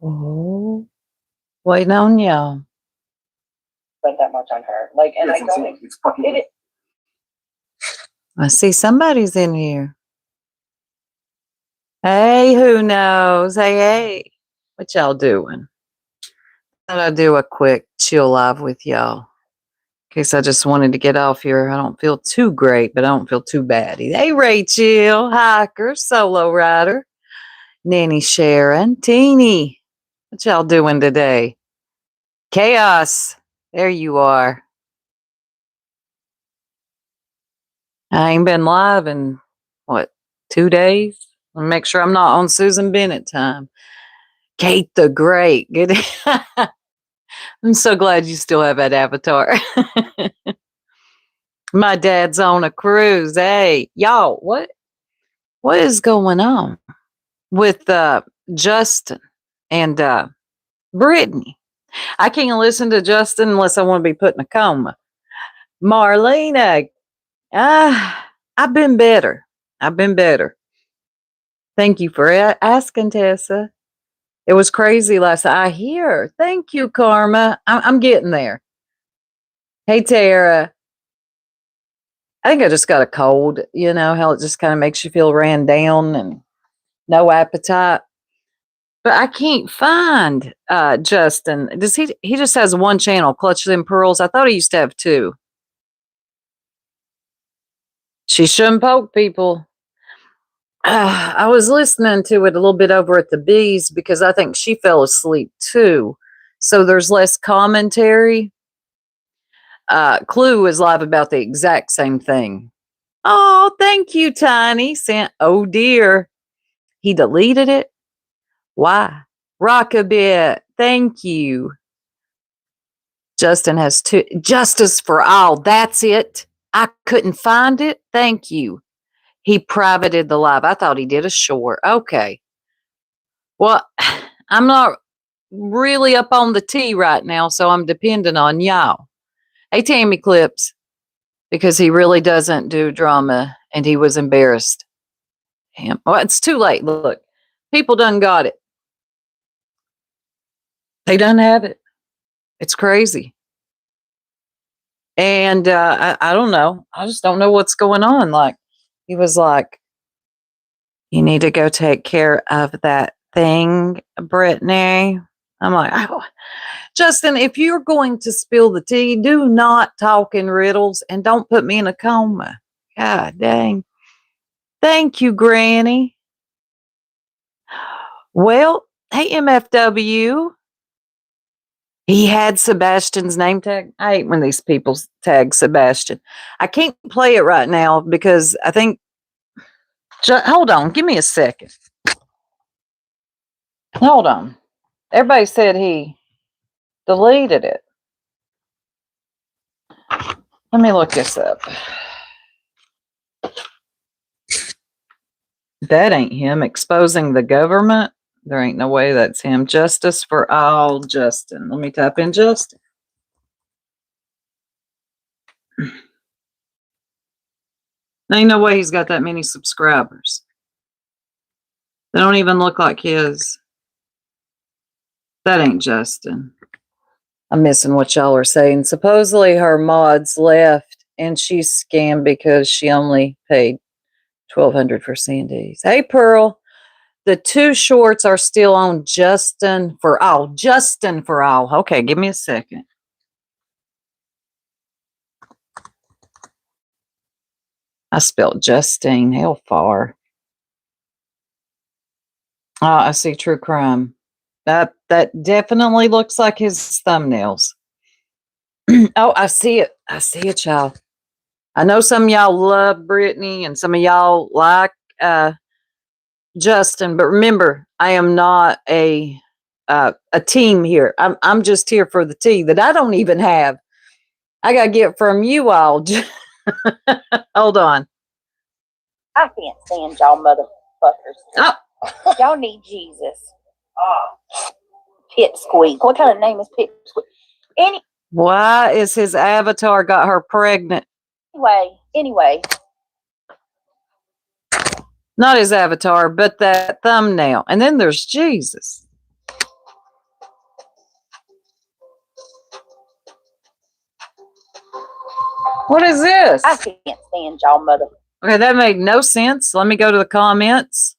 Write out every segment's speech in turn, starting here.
Oh, waiting on y'all. Spent that much on her. Like, and It's I don't. insane. It's fucking. I see somebody's in here. Hey, who knows? Hey. What y'all doing? Thought I'd do a quick chill live with y'all. In case I just wanted to get off here. I don't feel too great, but I don't feel too bad. Hey, Rachel, hiker, solo rider, Nanny Sharon, Teeny. What y'all doing today? Chaos. There you are. I ain't been live in, 2 days? I'll make sure I'm not on Susan Bennett time. Kate the Great. Good. I'm so glad you still have that avatar. My dad's on a cruise. Hey, y'all, what is going on with Justin and Brittany? I can't listen to Justin unless I want to be put in a coma. Marlena, I've been better. Thank you for asking, Tessa. It was crazy last night. I hear. Thank you, Karma. I'm getting there. Hey, Tara. I think I just got a cold. You know how it just kind of makes you feel ran down and no appetite. But I can't find Justin. Does he just has one channel, Clutch Them Pearls? I thought he used to have two. She shouldn't poke people. I was listening to it a little bit over at the Bees because I think she fell asleep too. So there's less commentary. Clue is live about the exact same thing. Oh, thank you, Tiny. Oh dear. He deleted it. Why? Rock a bit. Thank you. Justin has two. Justice for all. That's it. I couldn't find it. Thank you. He privated the live. I thought he did a short. Okay. Well, I'm not really up on the tea right now, so I'm dependent on y'all. Hey, Tammy Clips, because he really doesn't do drama and he was embarrassed. Well, it's too late. Look, people done got it. They done have it. It's crazy. And I don't know. I just don't know what's going on. Like, he was like, you need to go take care of that thing, Brittany. I'm like, oh. Justin, if you're going to spill the tea, do not talk in riddles and don't put me in a coma. God dang. Thank you, Granny. Well, hey, MFW. He had Sebastian's name tag. I hate when these people tag Sebastian. I can't play it right now because I think. Hold on. Give me a second. Hold on. Everybody said he deleted it. Let me look this up. That ain't him exposing the government. There ain't no way that's him. Justice for all, Justin. Let me type in Justin. There ain't no way he's got that many subscribers. They don't even look like his. That ain't Justin. I'm missing what y'all are saying. Supposedly her mods left and she's scammed because she only paid $1,200 for Sandy's. Hey, Pearl. The two shorts are still on Justin for all. Justin for all. Okay, give me a second. I spelled Justine. How far? I see true crime. That definitely looks like his thumbnails. Oh, I see it. I see it, y'all. I know some of y'all love Brittany and some of y'all like Justin, but remember, I am not a team here. I'm just here for the tea that I don't even have. I gotta get from you all. Hold on. I can't stand y'all motherfuckers. Oh. Y'all need Jesus. Pipsqueak. What kind of name is Pipsqueak? Why is his avatar got her pregnant? Anyway. Not his avatar, but that thumbnail. And then there's Jesus. What is this? I can't stand y'all mother. Okay, that made no sense. Let me go to the comments.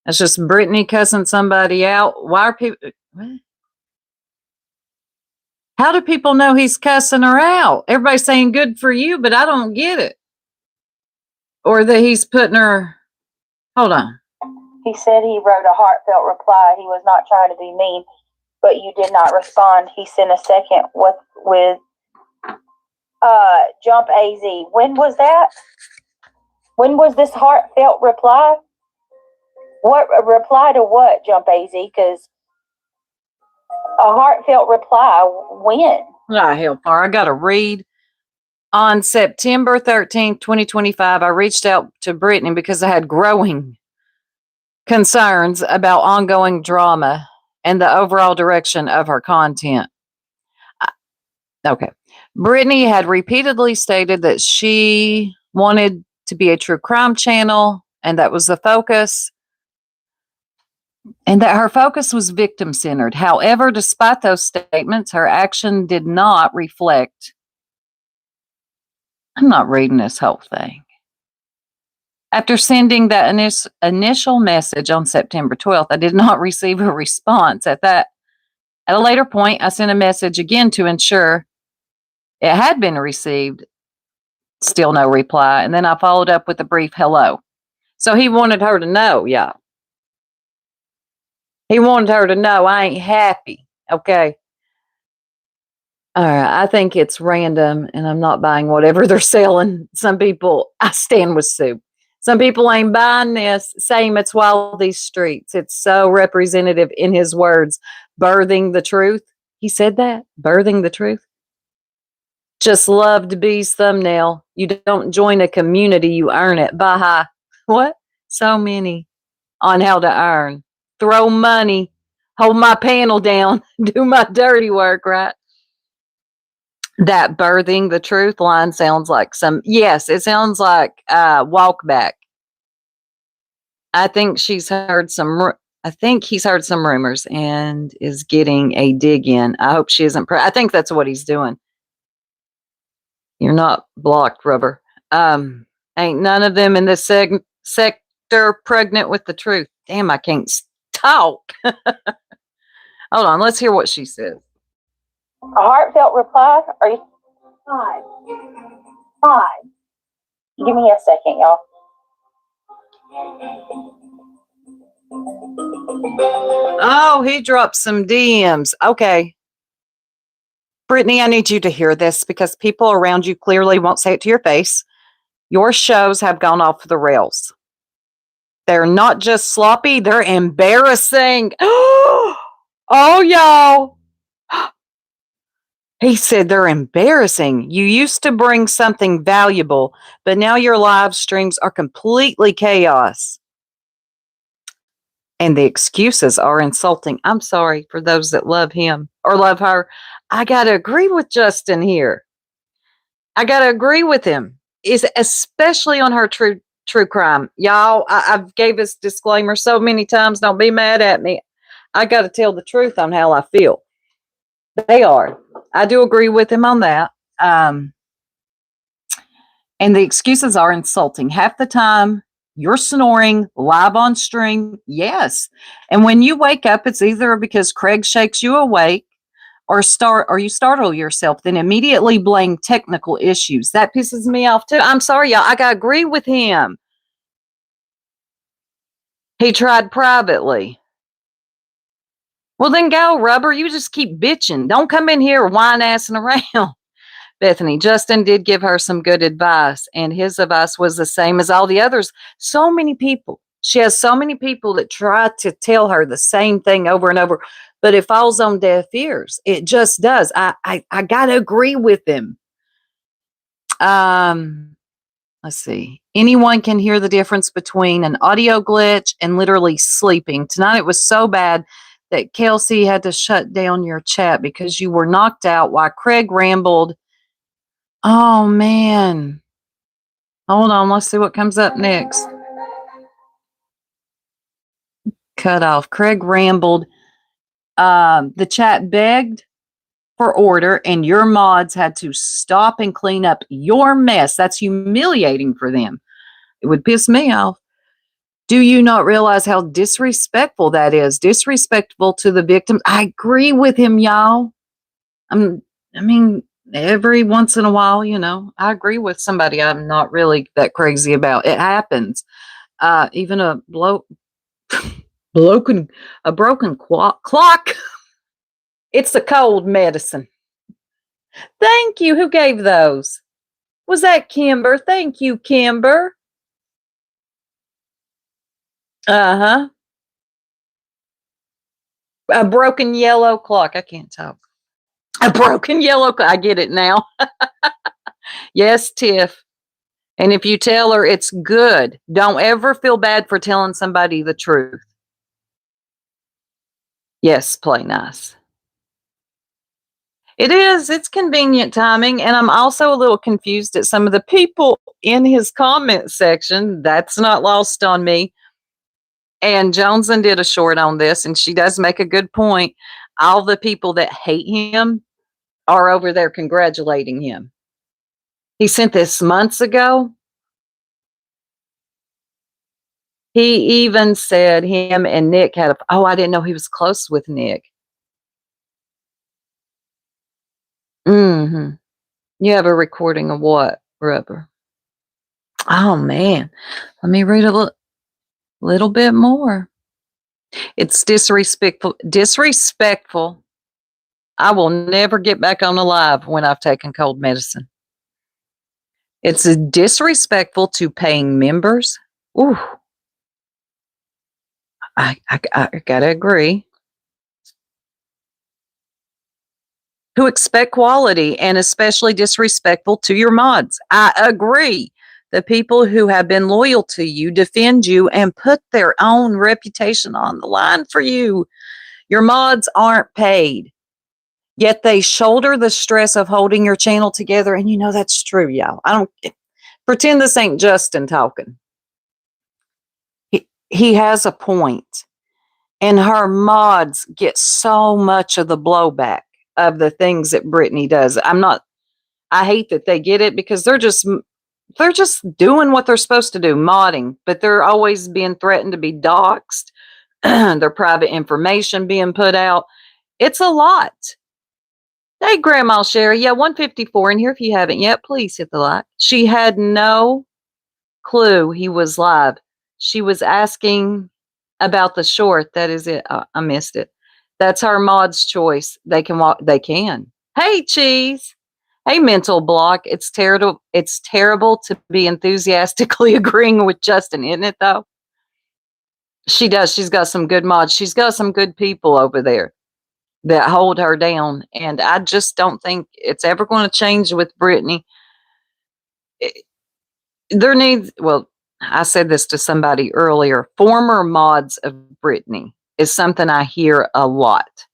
That's just Brittany cussing somebody out. Why are people... What? How do people know he's cussing her out? Everybody's saying good for you, but I don't get it. Or that he's putting her... Hold on. He said he wrote a heartfelt reply. He was not trying to be mean, but you did not respond. He sent a second with Jump AZ. When was that? When was this heartfelt reply? What reply to what, Jump AZ? Because a heartfelt reply, when? Ah, hell, I got to read. On September 13th, 2025, I reached out to Brittany because I had growing concerns about ongoing drama and the overall direction of her content. Okay. Brittany had repeatedly stated that she wanted to be a true crime channel, and that was the focus, and that her focus was victim centered. However, despite those statements, her action did not reflect. I'm not reading this whole thing. After sending that initial message on September 12th, I did not receive a response. At a later point, I sent a message again to ensure it had been received. Still no reply. And then I followed up with a brief hello. So he wanted her to know, y'all. He wanted her to know I ain't happy. Okay. All right. I think it's random and I'm not buying whatever they're selling. Some people, I stand with Sue. Some people ain't buying this. Same, it's Wild These Streets. It's so representative in his words. Birthing the truth. He said that. Birthing the truth. Just loved B's thumbnail. You don't join a community, you earn it. Baha. What? So many on how to earn. Throw money. Hold my panel down. Do my dirty work, right? That birthing the truth line sounds like yes, it sounds like walk back. I think he's heard some rumors and is getting a dig in. I hope she isn't. I think that's what he's doing. You're not blocked, Rubber. Ain't none of them in this sector pregnant with the truth. Damn, I can't talk. Hold on, let's hear what she says. A heartfelt reply? Are you? Hi. Give me a second, y'all. Oh, he dropped some DMs. Okay. Brittany, I need you to hear this because people around you clearly won't say it to your face. Your shows have gone off the rails. They're not just sloppy, they're embarrassing. Oh, y'all. He said they're embarrassing. You used to bring something valuable, but now your live streams are completely chaos. And the excuses are insulting. I'm sorry for those that love him or love her. I got to agree with Justin here. I got to agree with him, especially on her true crime. Y'all, I've gave this disclaimer so many times. Don't be mad at me. I got to tell the truth on how I feel. They are. I do agree with him on that. And the excuses are insulting. Half the time, you're snoring live on stream. Yes. And when you wake up, it's either because Craig shakes you awake or you startle yourself, then immediately blame technical issues. That pisses me off too. I'm sorry, y'all. I gotta agree with him. He tried privately. Well, then go, Rubber. You just keep bitching. Don't come in here whine assing around. Bethany, Justin did give her some good advice, and his advice was the same as all the others. So many people. She has so many people that try to tell her the same thing over and over, but it falls on deaf ears. It just does. I got to agree with him. Let's see. Anyone can hear the difference between an audio glitch and literally sleeping. Tonight it was so bad that Kelsey had to shut down your chat because you were knocked out while Craig rambled. Oh, man. Hold on. Let's see what comes up next. Cut off. Craig rambled. The chat begged for order and your mods had to stop and clean up your mess. That's humiliating for them. It would piss me off. Do you not realize how disrespectful that is? Disrespectful to the victims. I agree with him, y'all. I mean, every once in a while, I agree with somebody I'm not really that crazy about. It happens. Even a broken clock. It's the cold medicine. Thank you. Who gave those? Was that Kimber? Thank you, Kimber. Uh-huh. A broken yellow clock. I can't talk. A broken yellow clock. I get it now. Yes, Tiff. And if you tell her, it's good. Don't ever feel bad for telling somebody the truth. Yes, play nice. It is. It's convenient timing. And I'm also a little confused at some of the people in his comment section. That's not lost on me. And Joneson did a short on this, and she does make a good point. All the people that hate him are over there congratulating him. He sent this months ago. He even said him and Nick had I didn't know he was close with Nick. Mm-hmm. You have a recording of what, Rubber? Oh, man. Let me read a little bit more. It's disrespectful. Disrespectful. I will never get back on alive when I've taken cold medicine. It's disrespectful to paying members. Ooh. I gotta agree. Who expect quality and especially disrespectful to your mods. I agree. The people who have been loyal to you defend you and put their own reputation on the line for you. Your mods aren't paid, yet they shoulder the stress of holding your channel together. And that's true, y'all. I don't pretend this ain't Justin talking. He has a point. And her mods get so much of the blowback of the things that Brittany does. I hate that they get it because they're just doing what they're supposed to do, modding, but they're always being threatened to be doxxed, their private information being put out. It's a lot. Hey, Grandma Sherry. Yeah, 154 in here. If you haven't yet, please hit the like. She had no clue he was live. She was asking about the short. That is it. I missed it. That's our mod's choice. They can walk. They can. Hey, Cheese. Hey, mental block. It's terrible. It's terrible to be enthusiastically agreeing with Justin, isn't it? Though she does. She's got some good mods. She's got some good people over there that hold her down, and I just don't think it's ever going to change with Brittany. There needs. Well, I said this to somebody earlier. Former mods of Brittany is something I hear a lot.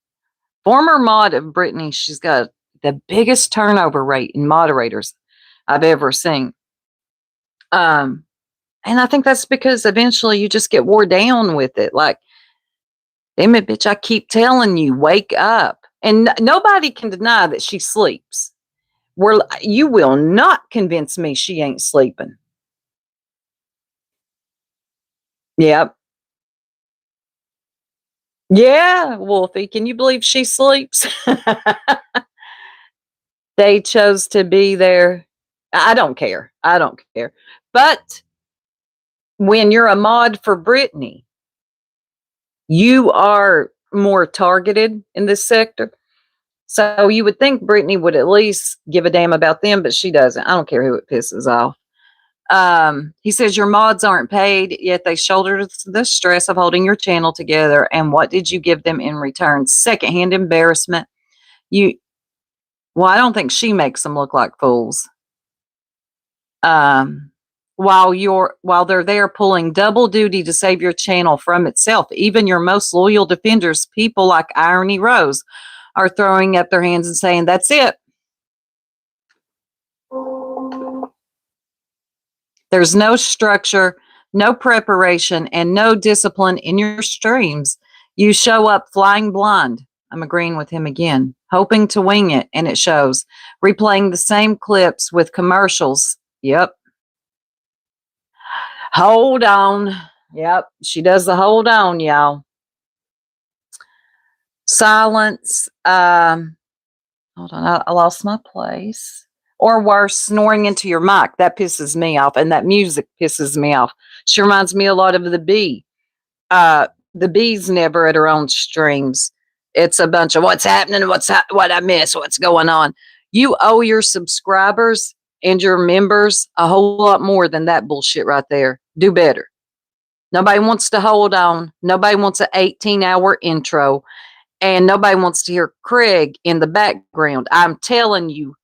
Former mod of Brittany, she's got the biggest turnover rate in moderators I've ever seen. And I think that's because eventually you just get wore down with it. Like, damn it, bitch, I keep telling you, wake up. And nobody can deny that she sleeps. You will not convince me she ain't sleeping. Yep. Yeah, Wolfie, can you believe she sleeps? They chose to be there. I don't care. I don't care. But when you're a mod for Brittany, you are more targeted in this sector. So you would think Brittany would at least give a damn about them, but she doesn't. I don't care who it pisses off. He says your mods aren't paid, yet they shoulder the stress of holding your channel together. And what did you give them in return? Secondhand embarrassment. Well, I don't think she makes them look like fools. While they're there pulling double duty to save your channel from itself, even your most loyal defenders, people like Irony Rose, are throwing up their hands and saying, "That's it. There's no structure, no preparation, and no discipline in your streams. You show up flying blind." I'm agreeing with him again. Hoping to wing it, and it shows. Replaying the same clips with commercials. Yep. Hold on. Yep. She does the hold on, y'all. Silence. Hold on. I lost my place. Or worse, snoring into your mic. That pisses me off. And that music pisses me off. She reminds me a lot of the bee. The bee's never at her own streams. It's a bunch of what's happening, what I miss, what's going on. You owe your subscribers and your members a whole lot more than that bullshit right there. Do better. Nobody wants to hold on. Nobody wants an 18-hour intro. And nobody wants to hear Craig in the background. I'm telling you,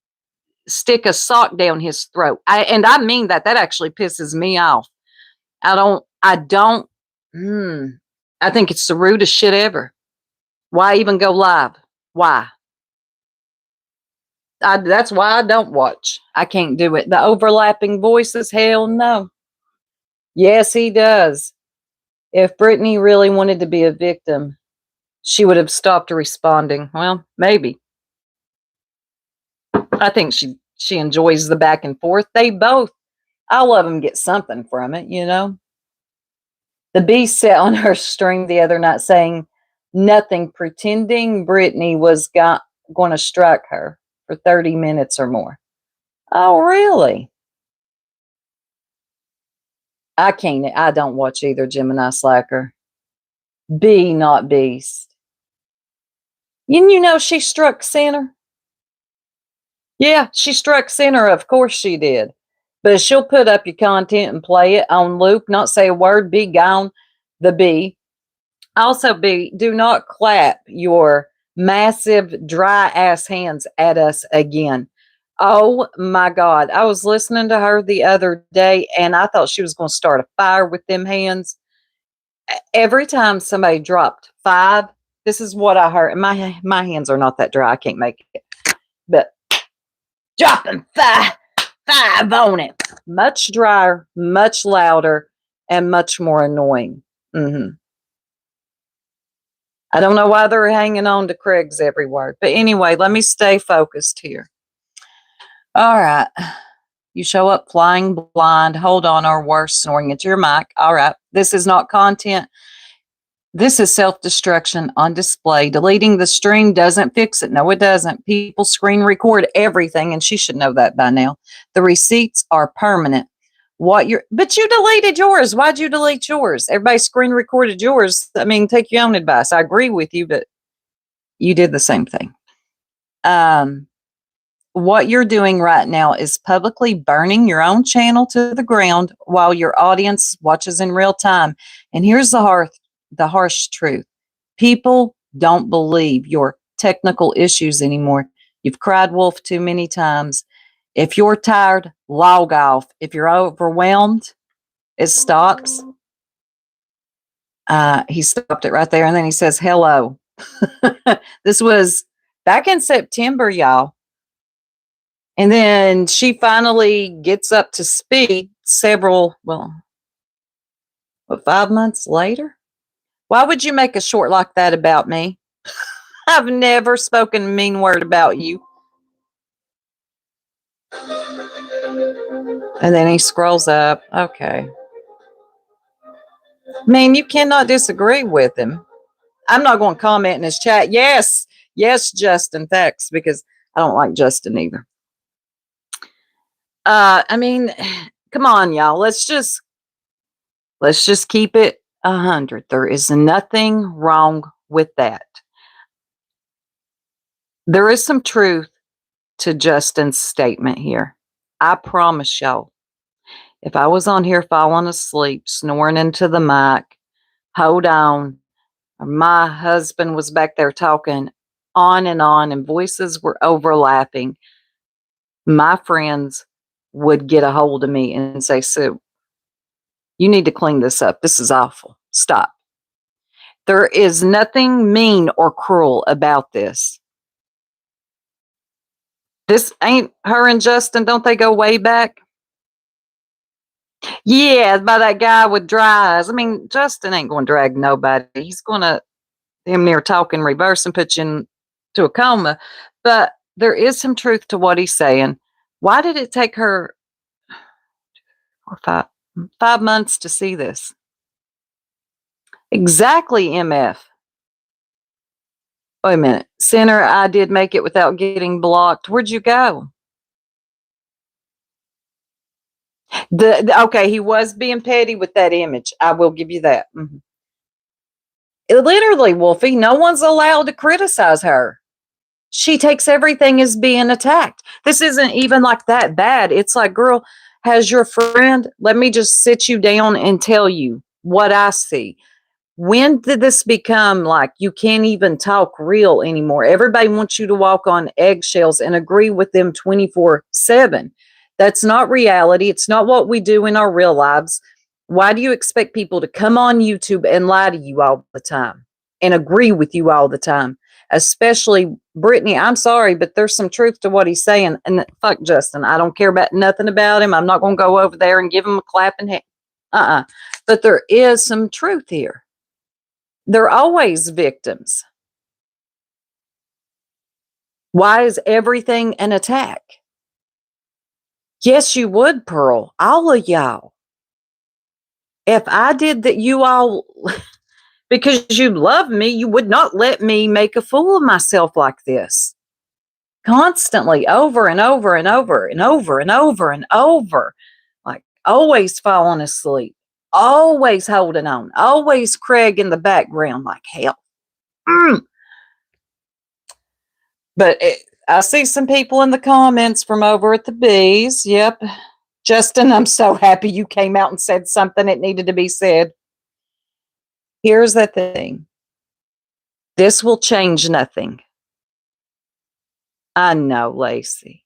stick a sock down his throat. And I mean that. That actually pisses me off. I think it's the rudest shit ever. Why even go live? Why? That's why I don't watch. I can't do it. The overlapping voices, hell no. Yes, he does. If Brittany really wanted to be a victim, she would have stopped responding. Well, maybe. I think she enjoys the back and forth. They both, all of them get something from it, you know. The Beast sat on her stream the other night saying nothing, pretending Brittany was going to strike her for 30 minutes or more. Oh, really? I don't watch either, Gemini Slacker. B, not Beast. You know she struck center? Yeah, she struck center. Of course she did. But she'll put up your content and play it on loop, not say a word, be gone. The B. Also, B, do not clap your massive dry ass hands at us again. Oh my God. I was listening to her the other day and I thought she was going to start a fire with them hands. Every time somebody dropped 5, this is what I heard. My hands are not that dry. I can't make it. But dropping 5 on it. Much drier, much louder, and much more annoying. I don't know why they're hanging on to Craig's every word. But anyway, let me stay focused here. All right. You show up flying blind, hold on, or worse, snoring into your mic. All right. This is not content. This is self-destruction on display. Deleting the stream doesn't fix it. No, it doesn't. People screen record everything, and she should know that by now. The receipts are permanent. But you deleted yours. Why'd you delete yours? Everybody screen recorded yours. I mean, take your own advice. I agree with you, but you did the same thing. What you're doing right now is publicly burning your own channel to the ground while your audience watches in real time. And here's the harsh truth. People don't believe your technical issues anymore. You've cried wolf too many times. If you're tired, log off. If you're overwhelmed, it stops. He stopped it right there. And then he says, hello. This was back in September, y'all. And then she finally gets up to speed 5 months later? Why would you make a short like that about me? I've never spoken a mean word about you. And then he scrolls up. Okay. I mean, you cannot disagree with him. I'm not going to comment in his chat. Yes, Justin, thanks, because I don't like Justin either. I mean, come on, y'all. Let's just keep it 100. There is nothing wrong with that. There is some truth to Justin's statement here. I promise y'all, if I was on here falling asleep, snoring into the mic, hold on, or my husband was back there talking on, and voices were overlapping, my friends would get a hold of me and say, Sue, you need to clean this up. This is awful. Stop. There is nothing mean or cruel about this. This ain't her and Justin. Don't they go way back? Yeah, by that guy with dry eyes. I mean, Justin ain't going to drag nobody. He's going to damn near talk in reverse and put you into a coma. But there is some truth to what he's saying. Why did it take her or 5 months to see this? Exactly, MF. Wait a minute. Center, I did make it without getting blocked. Where'd you go? Okay, he was being petty with that image. I will give you that. Mm-hmm. Literally, Wolfie, no one's allowed to criticize her. She takes everything as being attacked. This isn't even like that bad. It's like, girl, has your friend, let me just sit you down and tell you what I see. When did this become like you can't even talk real anymore? Everybody wants you to walk on eggshells and agree with them 24/7. That's not reality. It's not what we do in our real lives. Why do you expect people to come on YouTube and lie to you all the time and agree with you all the time? Especially Brittany, I'm sorry, but there's some truth to what he's saying. And fuck Justin, I don't care about nothing about him. I'm not going to go over there and give him a clapping hand. But there is some truth here. They're always victims. Why is everything an attack? Yes, you would, Pearl. All of y'all. If I did that, you all, because you love me, you would not let me make a fool of myself like this. Constantly, over and over and over and over and over and over. Like always falling asleep, always holding on, always Craig in the background like hell. But I see some people in the comments from over at the Bees. Yep. Justin, I'm so happy you came out and said something that needed to be said. Here's the thing. This will change nothing. I know, Lacey.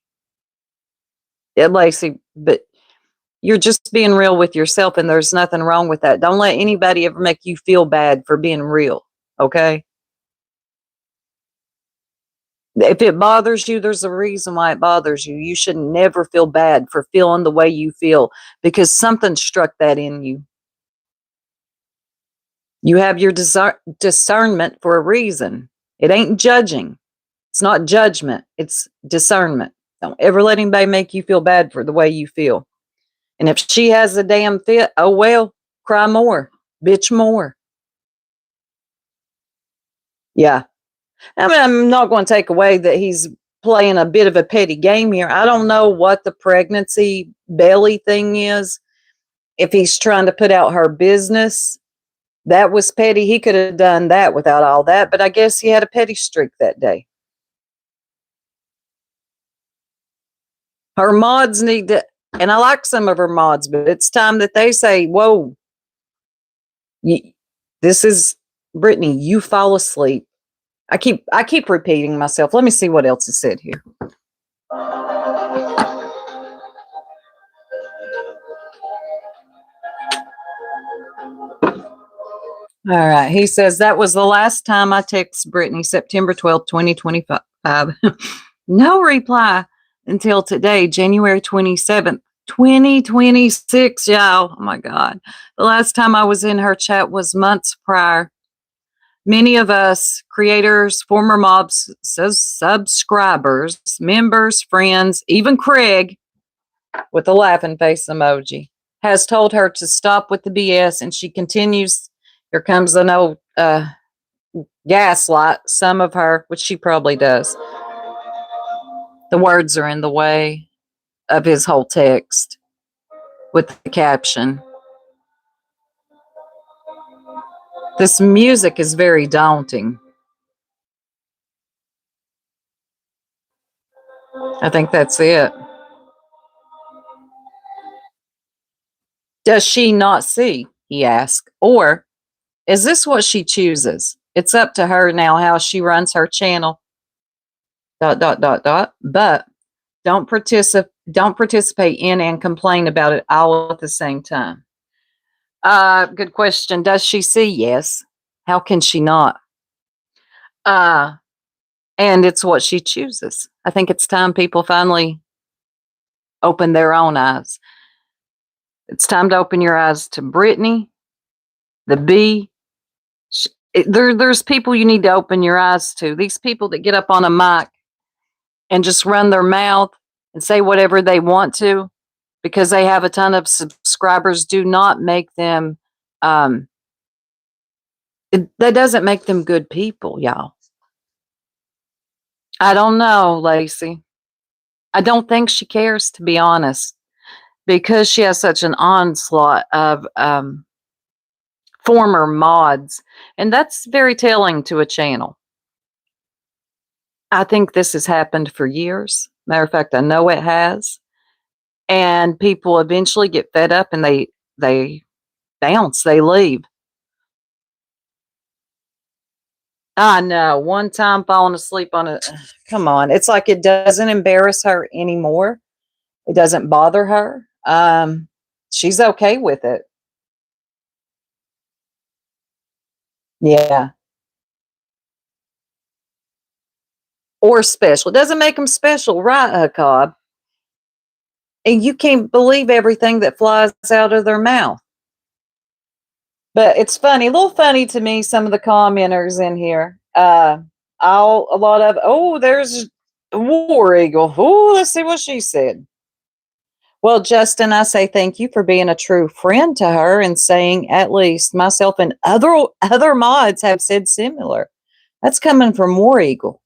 Yeah, Lacey, but you're just being real with yourself, and there's nothing wrong with that. Don't let anybody ever make you feel bad for being real, okay? If it bothers you, there's a reason why it bothers you. You should never feel bad for feeling the way you feel because something struck that in you. You have your discernment for a reason. It ain't judging. It's not judgment. It's discernment. Don't ever let anybody make you feel bad for the way you feel. And if she has a damn fit, oh well, cry more, bitch more. Yeah. I mean, I'm not going to take away that he's playing a bit of a petty game here. I don't know what the pregnancy belly thing is. If he's trying to put out her business, that was petty. He could have done that without all that, but I guess he had a petty streak that day. Her mods need to, and I like some of her mods, but it's time that they say, whoa, this is Brittany, you fall asleep. I keep repeating myself. Let me see what else is said here. All right. He says that was the last time I text Brittany, September 12th, 2025. No reply until today, January 27th, 2026, y'all. Oh my God. The last time I was in her chat was months prior. Many of us creators, former mobs, subscribers, members, friends, even Craig with a laughing face emoji has told her to stop with the BS, and she continues. Here comes an old gaslight, some of her, which she probably does. The words are in the way of his whole text with the caption. This music is very daunting. I think that's it. Does she not see? He asked. Or is this what she chooses? It's up to her now how she runs her channel. ... But don't participate in and complain about it all at the same time. Good question. Does she see? Yes. How can she not? And it's what she chooses. I think it's time people finally open their own eyes. It's time to open your eyes to Brittany, the B, There's people you need to open your eyes to. These people that get up on a mic and just run their mouth and say whatever they want to because they have a ton of subscribers do not make them that doesn't make them good people, y'all. I don't know, Lacey. I don't think she cares, to be honest, because she has such an onslaught of former mods, and that's very telling to a channel. I think this has happened for years. Matter of fact, I know it has. And people eventually get fed up and they bounce, they leave. I know. One time falling asleep on a come on. It's like it doesn't embarrass her anymore. It doesn't bother her. She's okay with it. Yeah. Or special. It doesn't make them special, right, Cobb? And you can't believe everything that flies out of their mouth. But it's funny, a little funny to me, some of the commenters in here. A lot of, oh, there's War Eagle. Oh, let's see what she said. Well, Justin, I say thank you for being a true friend to her and saying at least myself and other mods have said similar. That's coming from War Eagle.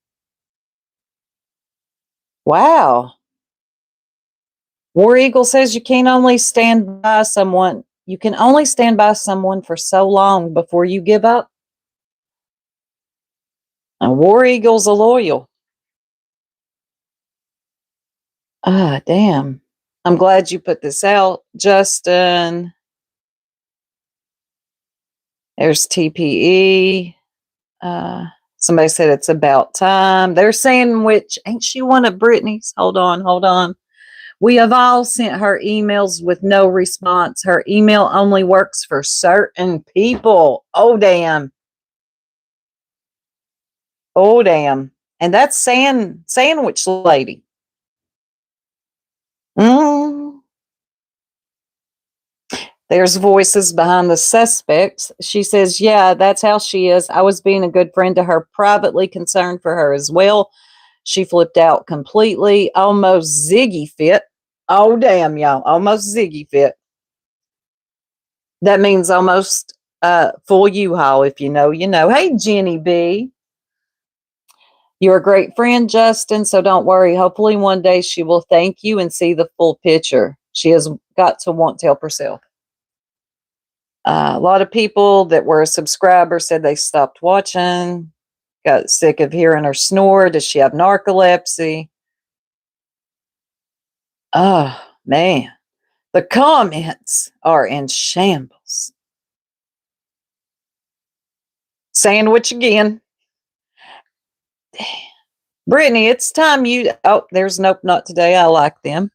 Wow. War Eagle says you can only stand by someone. You can only stand by someone for so long before you give up. And War Eagle's a loyal. Ah, damn. I'm glad you put this out, Justin. There's TPE. Somebody said it's about time. They're saying, which ain't she one of Brittany's? Hold on. We have all sent her emails with no response. Her email only works for certain people. Oh, damn. Oh, damn. And that's Sandwich Lady. There's voices behind the suspects. She says, yeah, that's how she is. I was being a good friend to her, privately concerned for her as well. She flipped out completely, almost Ziggy fit. Oh, damn, y'all. Almost Ziggy fit. That means almost full U-Haul. If you know, you know. Hey, Jenny B. You're a great friend, Justin, so don't worry. Hopefully one day she will thank you and see the full picture. She has got to want to help herself. A lot of people that were a subscriber said they stopped watching, got sick of hearing her snore. Does she have narcolepsy? Oh, man. The comments are in shambles. Sandwich again. Brittany, it's time you... Oh, there's Nope, Not Today. I like them.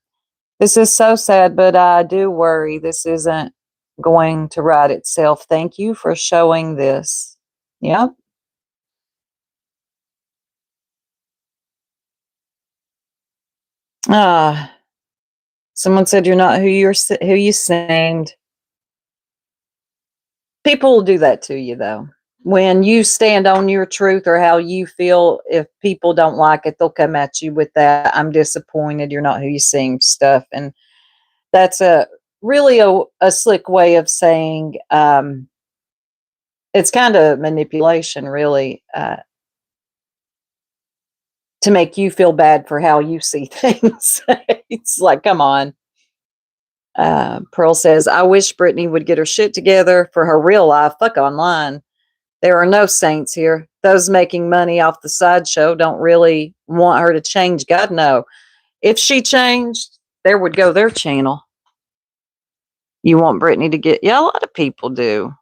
This is so sad, but I do worry this isn't going to write itself. Thank you for showing this. Yep. Someone said you're not who you seemed. People will do that to you, though. When you stand on your truth or how you feel, if people don't like it, they'll come at you with that. I'm disappointed. You're not who you seem stuff. And that's really a slick way of saying it's kind of manipulation, really, to make you feel bad for how you see things. It's like, come on. Pearl says, I wish Brittany would get her shit together for her real life. Fuck online. There are no saints here. Those making money off the sideshow don't really want her to change. God, no. If she changed, there would go their channel. You want Brittany to get... Yeah, a lot of people do.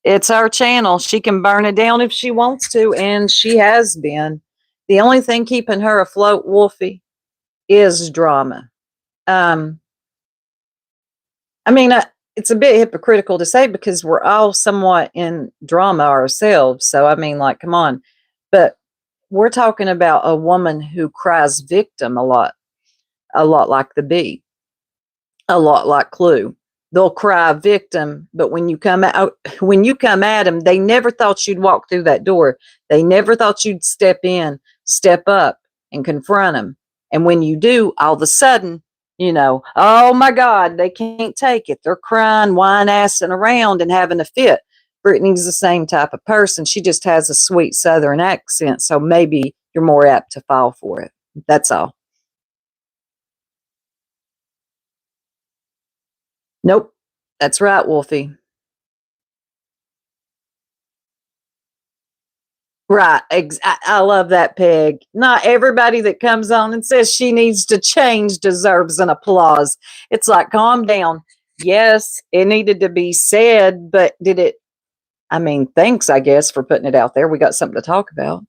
It's our channel. She can burn it down if she wants to, and she has been. The only thing keeping her afloat, Wolfie, is drama. I mean, it's a bit hypocritical to say because we're all somewhat in drama ourselves. So, I mean, like, come on. But we're talking about a woman who cries victim a lot like the Bee, a lot like Clue. they'll cry victim, but when you come at them, they never thought you'd walk through that door. They never thought you'd step up and confront them. And when you do, all of a sudden, oh my God, they can't take it. They're crying, whine-assing around and having a fit. Brittany's the same type of person. She just has a sweet Southern accent, so maybe you're more apt to fall for it. That's all. Nope. That's right, Wolfie. Right. I love that, Peg. Not everybody that comes on and says she needs to change deserves an applause. It's like, calm down. Yes, it needed to be said, but did it? I mean, thanks, I guess, for putting it out there. We got something to talk about.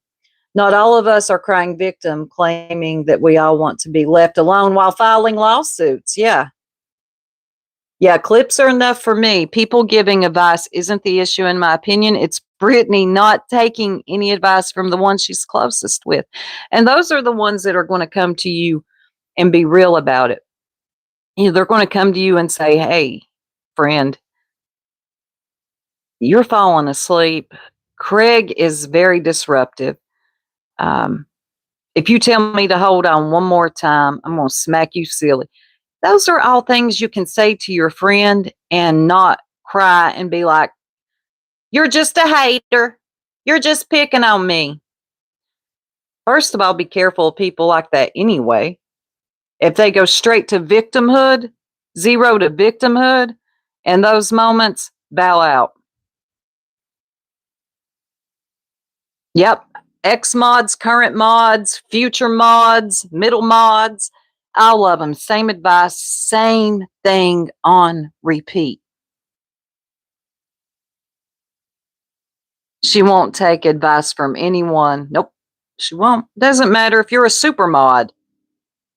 Not all of us are crying victim, claiming that we all want to be left alone while filing lawsuits. Yeah. Yeah, clips are enough for me. People giving advice isn't the issue, in my opinion. It's Brittany not taking any advice from the ones she's closest with. And those are the ones that are going to come to you and be real about it. They're going to come to you and say, hey, friend, you're falling asleep. Craig is very disruptive. If you tell me to hold on one more time, I'm going to smack you silly. Those are all things you can say to your friend and not cry and be like, you're just a hater. You're just picking on me. First of all, be careful of people like that anyway. If they go straight to victimhood, zero to victimhood, in those moments, bow out. Yep. Ex mods, current mods, future mods, middle mods, all of them. Same advice, same thing on repeat. She won't take advice from anyone. Nope, she won't. Doesn't matter if you're a super mod.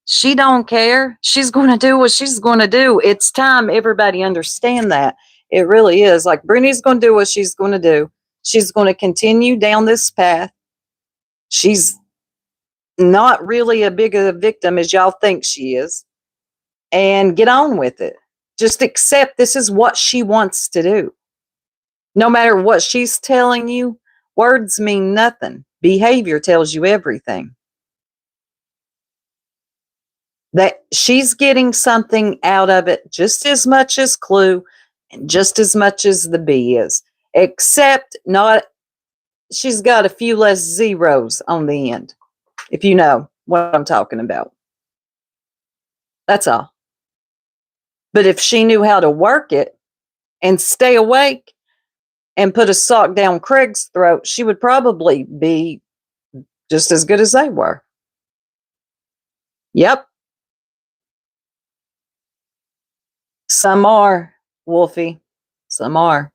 She don't care. She's going to do what she's going to do. It's time everybody understand that. It really is. Like, Brittany's going to do what she's going to do. She's going to continue down this path. She's not really a big a victim as y'all think she is. And get on with it. Just accept this is what she wants to do. No matter what she's telling you, words mean nothing. Behavior tells you everything. That she's getting something out of it just as much as Clue and just as much as the bee is. Except she's got a few less zeros on the end, if you know what I'm talking about. That's all. But if she knew how to work it and stay awake and put a sock down Craig's throat, she would probably be just as good as they were. Yep. Some are, Wolfie. Some are.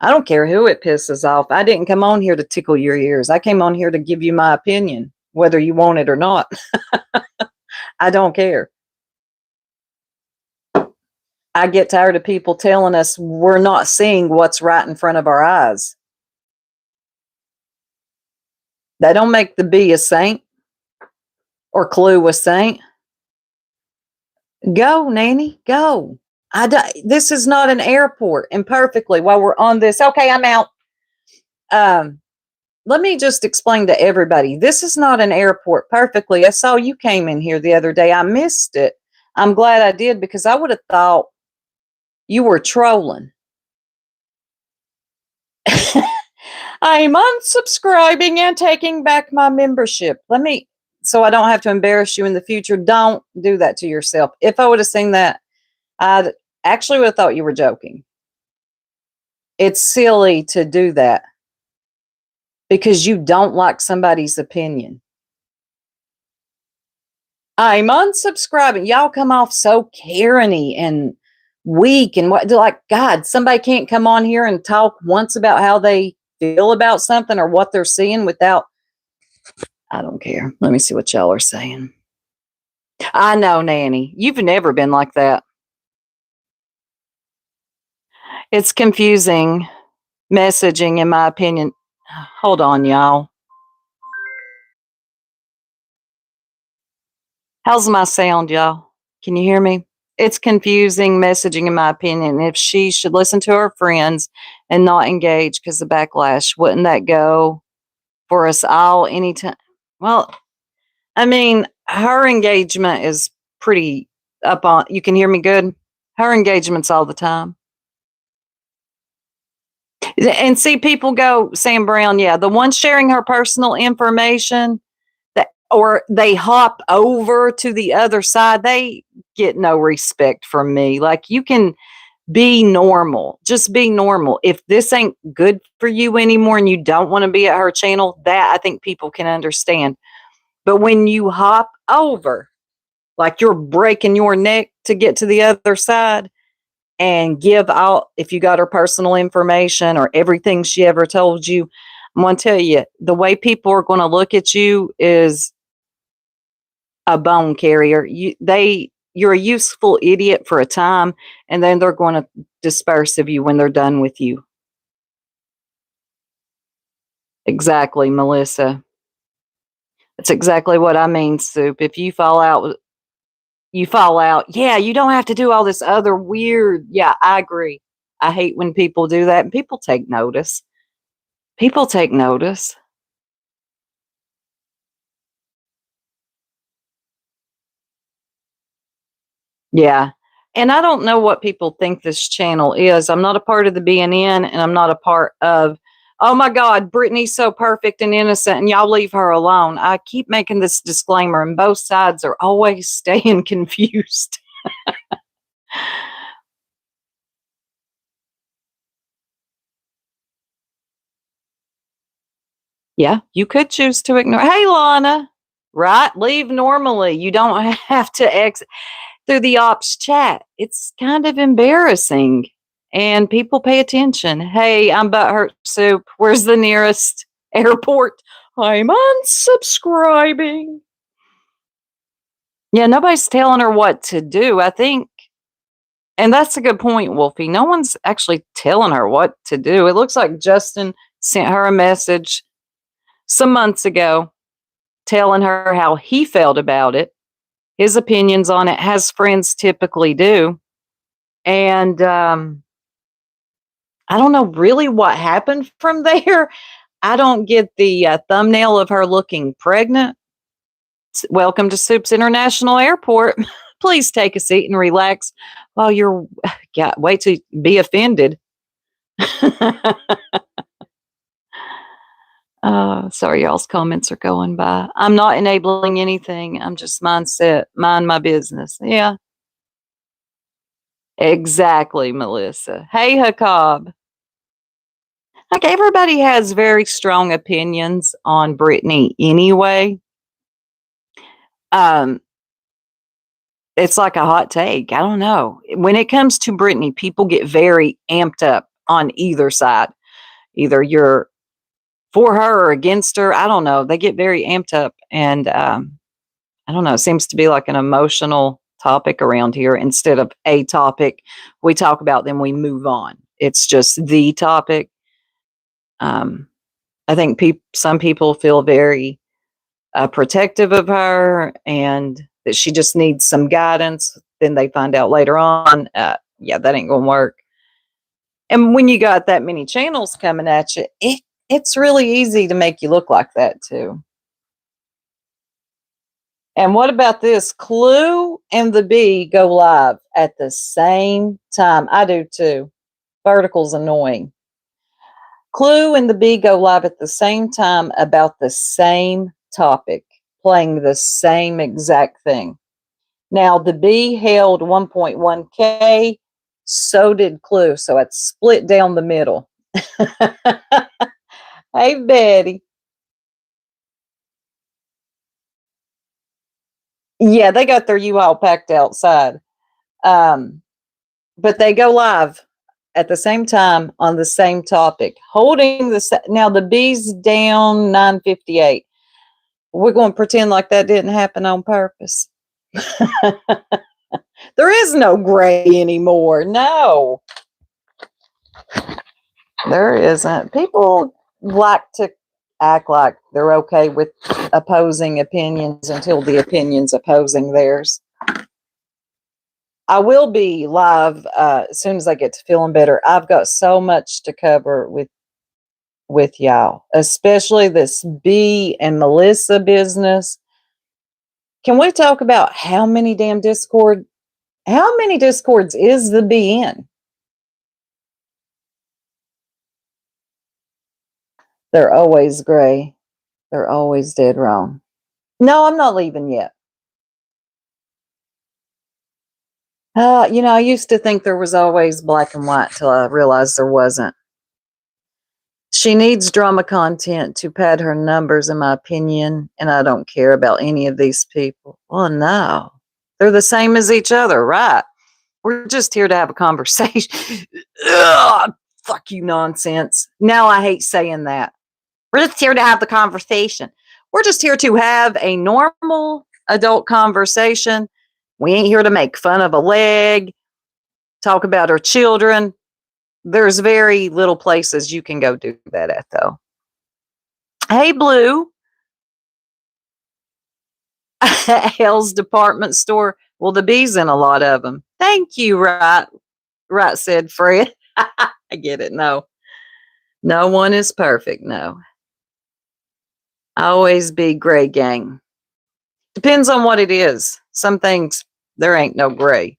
I don't care who it pisses off. I didn't come on here to tickle your ears. I came on here to give you my opinion, whether you want it or not. I don't care. I get tired of people telling us we're not seeing what's right in front of our eyes. That don't make the bee a saint or Clue a saint. Go, Nanny, go. This is not an airport. And perfectly, while we're on this, okay, I'm out. Let me just explain to everybody. This is not an airport. Perfectly. I saw you came in here the other day. I missed it. I'm glad I did because I would have thought you were trolling. I'm unsubscribing and taking back my membership. So I don't have to embarrass you in the future. Don't do that to yourself. If I would have seen that, I actually would have thought you were joking. It's silly to do that because you don't like somebody's opinion. I'm unsubscribing. Y'all come off so Karen-y and weak and what, like, God, somebody can't come on here and talk once about how they feel about something or what they're seeing without, I don't care. Let me see what y'all are saying. I know, Nanny. You've never been like that. It's confusing messaging, in my opinion. Hold on, y'all. How's my sound, y'all? Can you hear me? it's confusing messaging, in my opinion. If she should listen to her friends and not engage because of backlash, wouldn't that go for us all anytime? Well, I mean, her engagement is pretty up on. You can hear me good? Her engagements all the time. And see, people go, Sam Brown, yeah, the one sharing her personal information, that, or they hop over to the other side, they get no respect from me. Like, you can be normal, just be normal. If this ain't good for you anymore and you don't want to be at her channel, that I think people can understand. But when you hop over, like you're breaking your neck to get to the other side, and give out, if you got her personal information or everything she ever told you, I'm going to tell you, the way people are going to look at you is a bone carrier. You're a useful idiot for a time, and then they're going to disperse of you when they're done with you. Exactly, Melissa. That's exactly what I mean, Soup. If you fall out, you fall out. Yeah, you don't have to do all this other weird. Yeah, I agree. I hate when people do that, and people take notice. People take notice. Yeah. And I don't know what people think this channel is. I'm not a part of the BNN, and I'm not a part of, oh my God, Brittany's so perfect and innocent and y'all leave her alone. I keep making this disclaimer, and both sides are always staying confused. Yeah, you could choose to ignore. Hey, Lana, right? Leave normally. You don't have to exit through the ops chat. It's kind of embarrassing, and people pay attention. Hey, I'm Butthurt Soup. Where's the nearest airport? I'm unsubscribing. Yeah, nobody's telling her what to do, I think. And that's a good point, Wolfie. No one's actually telling her what to do. It looks like Justin sent her a message some months ago telling her how he felt about it, his opinions on it, as friends typically do. And I don't know really what happened from there. I don't get the thumbnail of her looking pregnant. Welcome to Soup's International Airport. Please take a seat and relax while you're. Yeah, wait to be offended. Sorry, y'all's comments are going by. I'm not enabling anything. I'm just mind my business. Yeah. Exactly, Melissa. Hey, Hakob. Like, everybody has very strong opinions on Brittany anyway. It's like a hot take. I don't know. When it comes to Brittany, people get very amped up on either side. Either you're for her or against her. I don't know. They get very amped up, and I don't know. It seems to be like an emotional topic around here instead of a topic we talk about, then we move on. It's just the topic. I think some people feel very protective of her, and that she just needs some guidance. Then they find out later on, yeah, that ain't gonna work. And when you got that many channels coming at you, it's really easy to make you look like that too. And what about this? Clue and the Bee go live at the same time. I do too. Vertical's annoying. Clue and the Bee go live at the same time about the same topic, playing the same exact thing. Now, the Bee held 1.1K, so did Clue. So it's split down the middle. Hey, Betty. Yeah, they got their U-Haul packed outside. But they go live at the same time on the same topic, holding now the Bee's down 958. We're going to pretend like that didn't happen on purpose. There is no gray anymore. No, there isn't. People like to act like they're okay with opposing opinions until the opinion's opposing theirs. I will be live as soon as I get to feeling better. I've got so much to cover with y'all, especially this B and Melissa business. Can we talk about how many discords is the B in? They're always gray. They're always dead wrong. No, I'm not leaving yet. I used to think there was always black and white till I realized there wasn't. She needs drama content to pad her numbers, in my opinion, and I don't care about any of these people. Well, no. They're the same as each other, right? We're just here to have a conversation. Ugh, fuck you, nonsense. Now I hate saying that. We're just here to have the conversation. We're just here to have a normal adult conversation. We ain't here to make fun of a leg, talk about our children. There's very little places you can go do that at, though. Hey, Blue. Hell's department store. Well, the B's in a lot of them. Thank you, right, said Fred. I get it. No one is perfect. No. Always be gray gang. Depends on what it is. Some things, there ain't no gray.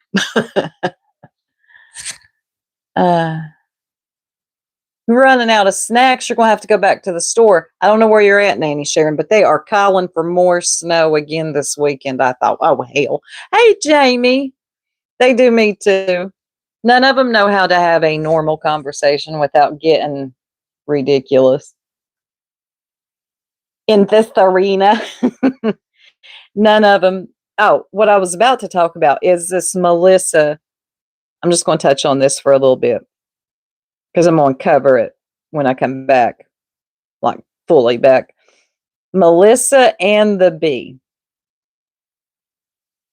You're running out of snacks. You're going to have to go back to the store. I don't know where you're at, Nanny Sharon, but they are calling for more snow again this weekend. I thought, oh, hell. Hey, Jamie. They do me too. None of them know how to have a normal conversation without getting ridiculous. In this arena, none of them. Oh, what I was about to talk about is this Melissa. I'm just going to touch on this for a little bit because I'm going to cover it when I come back, like fully back. Melissa and the B.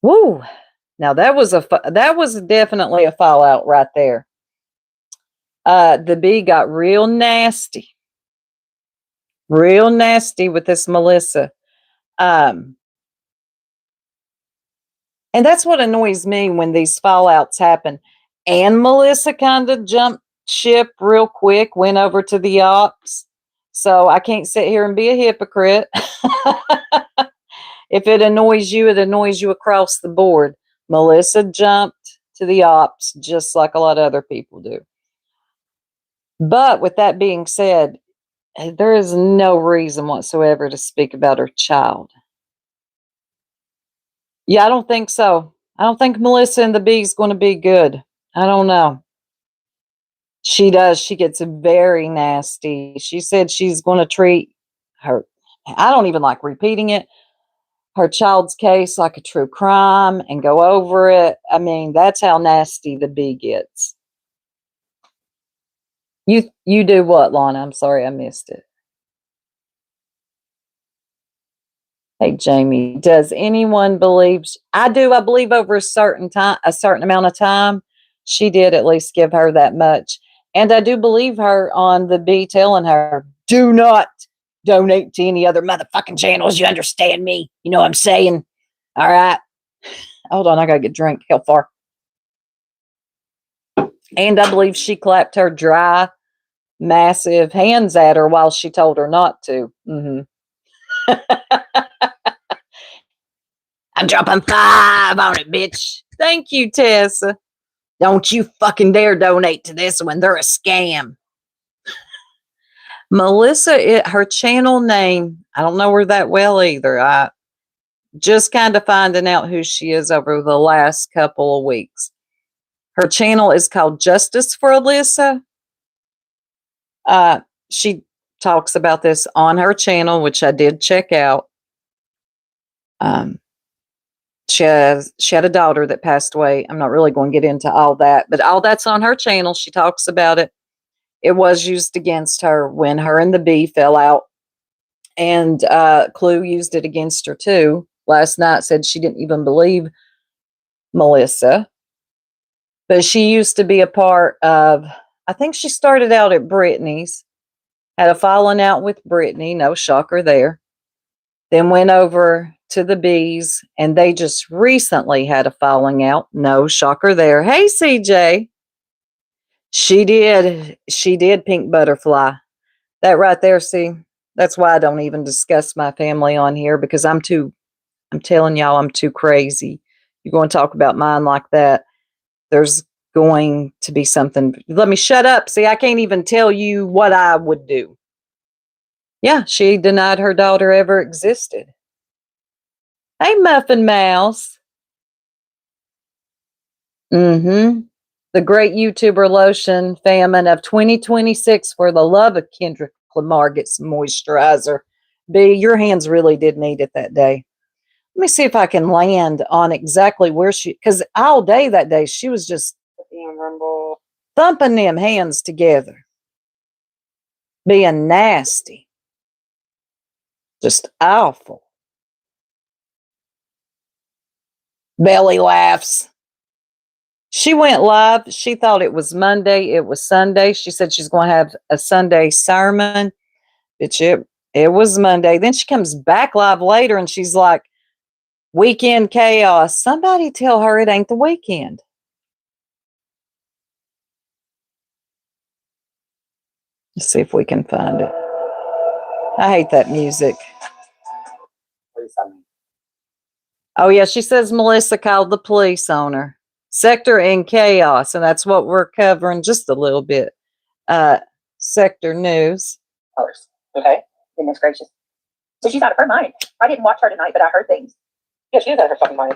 Woo. Now that was definitely a fallout right there. The B got real nasty with this Melissa. And that's what annoys me when these fallouts happen. And Melissa kind of jumped ship real quick, went over to the ops. So I can't sit here and be a hypocrite. If it annoys you, it annoys you across the board. Melissa jumped to the ops just like a lot of other people do. But with that being said, there is no reason whatsoever to speak about her child. Yeah, I don't think so. I don't think Melissa and the B is going to be good. I don't know. She does. She gets very nasty. She said she's going to treat her, I don't even like repeating it, her child's case like a true crime and go over it. I mean, that's how nasty the B gets. You do what, Lana? I'm sorry, I missed it. Hey, Jamie, does anyone believe? I do. I believe over a certain amount of time, she did at least give her that much. And I do believe her on the B telling her, do not donate to any other motherfucking channels. You understand me? You know what I'm saying? All right. Hold on. I got to get a drink. Hell far. And I believe she clapped her dry, massive hands at her while she told her not to. Mm-hmm. I'm dropping 5 on it, bitch. Thank you, Tessa. Don't you fucking dare donate to this one. They're a scam. Melissa, her channel name, I don't know her that well either. I just kind of finding out who she is over the last couple of weeks. Her channel is called Justice for Alyssa. She talks about this on her channel, which I did check out. She had a daughter that passed away. I'm not really going to get into all that, but all that's on her channel. She talks about it. It was used against her when her and the B fell out. And Clue used it against her too. Last night said she didn't even believe Melissa. But she used to be a part of, I think she started out at Brittany's, had a falling out with Brittany, no shocker there. Then went over to the Bees, and they just recently had a falling out. No shocker there. Hey, CJ. She did. She did, Pink Butterfly. That right there, see, that's why I don't even discuss my family on here because I'm telling y'all, I'm too crazy. You're going to talk about mine like that. There's going to be something. Let me shut up. See, I can't even tell you what I would do. Yeah, she denied her daughter ever existed. Hey, Muffin Mouse. Mm-hmm. The great YouTuber lotion famine of 2026 for the love of Kendrick Lamar gets some moisturizer. B, your hands really did need it that day. Let me see if I can land on exactly where she, because all day that day, she was just thumping them hands together, being nasty, just awful. Belly laughs. She went live. She thought it was Monday. It was Sunday. She said she's going to have a Sunday sermon. It was Monday. Then she comes back live later and she's like, weekend chaos. Somebody tell her it ain't the weekend. Let's see if we can find it. I hate that music. Oh, yeah. She says Melissa called the police on her. Sector in chaos. And that's what we're covering just a little bit. Sector news. Okay. Goodness gracious. So she's out of her mind. I didn't watch her tonight, but I heard things. Yeah, she is out of her fucking mind.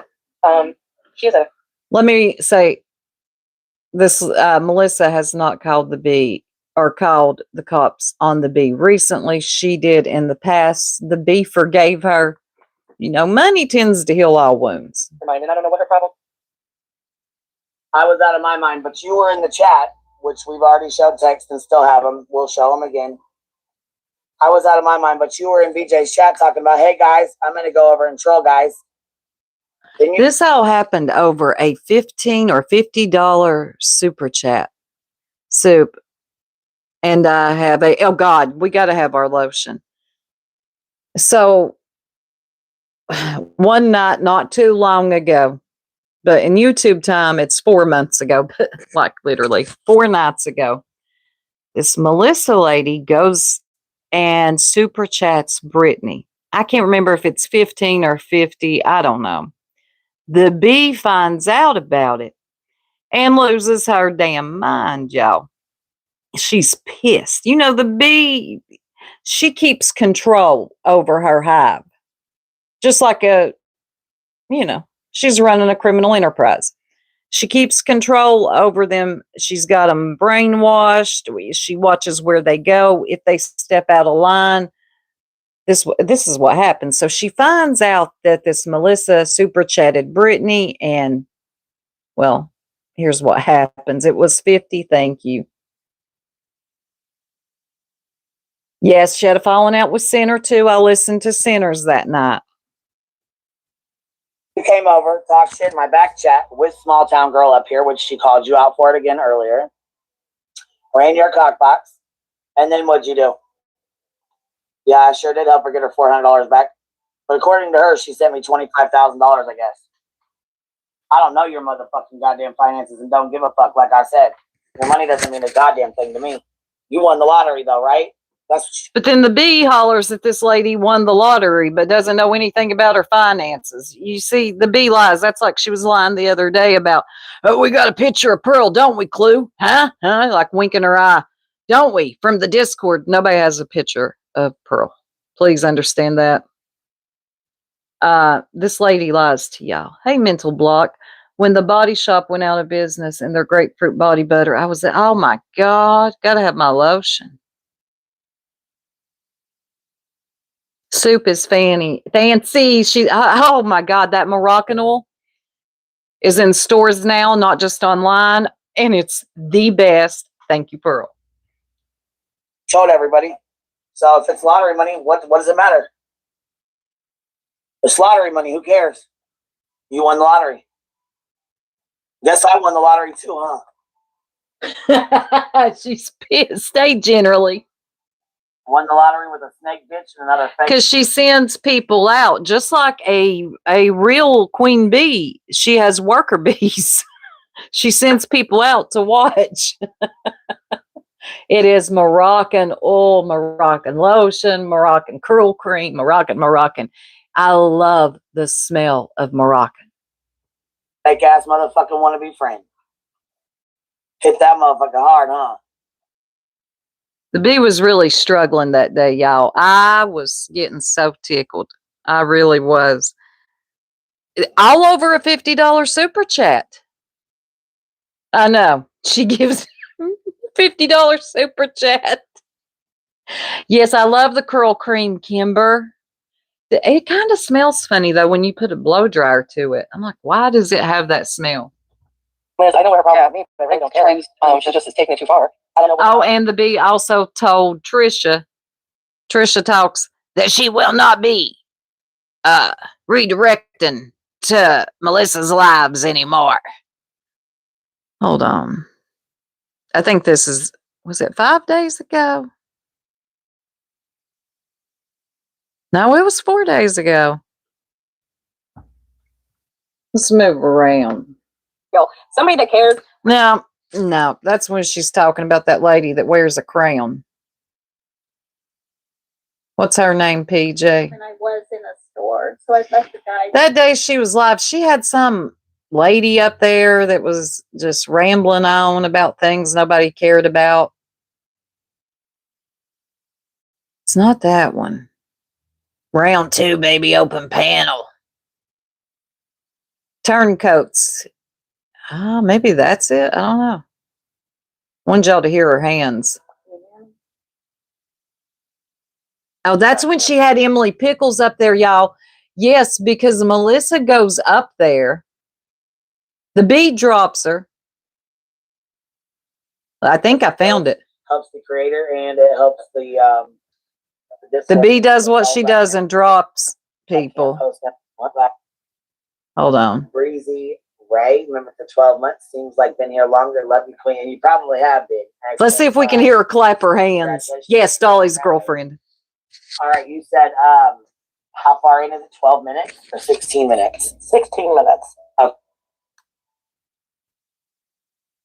She is a. Let me say this: Melissa has not called the Bee or called the cops on the Bee recently. She did in the past. The Bee forgave her. You know, money tends to heal all wounds. And I don't know what her problem. I was out of my mind, but you were in the chat, which we've already showed text and still have them. We'll show them again. I was out of my mind, but you were in BJ's chat talking about, hey guys, I'm going to go over and troll guys. This all happened over a $15 or $50 super chat soup. And I have oh God, we got to have our lotion. So one night, not too long ago, but in YouTube time, it's 4 months ago, but like literally 4 nights ago, this Melissa lady goes and super chats Brittany. I can't remember if it's 15 or 50. I don't know. The Bee finds out about it and loses her damn mind, y'all. She's pissed. You know, the Bee, she keeps control over her hive. Just like she's running a criminal enterprise. She keeps control over them. She's got them brainwashed. She watches where they go. If they step out of line, this is what happens. So she finds out that this Melissa super chatted Brittany, and well, here's what happens. It was 50. Thank you. Yes, she had a falling out with Sinner too. I listened to Sinners that night. You came over, talked shit in my back chat with Small Town Girl up here, which she called you out for it again earlier. Ran your cock box. And then what'd you do? Yeah, I sure did help her get her $400 back. But according to her, she sent me $25,000, I guess. I don't know your motherfucking goddamn finances and don't give a fuck, like I said. Your money doesn't mean a goddamn thing to me. You won the lottery, though, right? But then the Bee hollers that this lady won the lottery but doesn't know anything about her finances. You see, the Bee lies. That's like she was lying the other day about, oh, we got a picture of Pearl, don't we, Clue? Huh? Like winking her eye. Don't we? From the Discord, nobody has a picture of Pearl. Please understand that. This lady lies to y'all. Hey, Mental Block. When the Body Shop went out of business and their grapefruit body butter, I was like, oh my God, gotta have my lotion. Soup is fancy. Oh my God, that Moroccan oil is in stores now, not just online, and it's the best. Thank you, Pearl. Told everybody. So if it's lottery money, what does it matter? It's lottery money. Who cares? You won the lottery. Guess I won the lottery too, huh? She's pissed. Generally. Won the lottery with a snake bitch and another fake. Because she sends people out just like a real queen bee. She has worker bees. She sends people out to watch. It is Moroccan oil, Moroccan lotion, Moroccan curl cream, Moroccan. I love the smell of Moroccan. Fake ass motherfucking wannabe friend. Hit that motherfucker hard, huh? The bee was really struggling that day, y'all. I was getting so tickled. I really was. All over a $50 super chat. I know. She gives $50 super chat. Yes, I love the curl cream, Kimber. It kind of smells funny, though, when you put a blow dryer to it. I'm like, why does it have that smell? Liz, I know what her problem with me, but I really don't care. She just is taking it too far. I don't know. Oh, and the bee also told Trisha talks, that she will not be redirecting to Melissa's lives anymore. Hold on. I think this was it 5 days ago? No, it was 4 days ago. Let's move around. Somebody that cares. No, that's when she's talking about that lady that wears a crown. What's her name, PJ? When I was in a store, so I met the guy. That day she was live, she had some lady up there that was just rambling on about things nobody cared about. It's not that one. Round 2, baby, open panel. Turncoats. Maybe that's it. I don't know. Wanted y'all to hear her hands. Oh, that's when she had Emily Pickles up there, y'all. Yes, because Melissa goes up there. The bee drops her. I think I found it. Helps the creator and it helps the The bee does what she does and drops people. Hold on. Breezy Ray, remember for 12 months, seems like been here longer. Love you, Queen. And you probably have been. Let's see if we can hear her clap her hands. Yes, Dolly's girlfriend. All right, you said how far in is it? 12 minutes or 16 minutes? 16 minutes.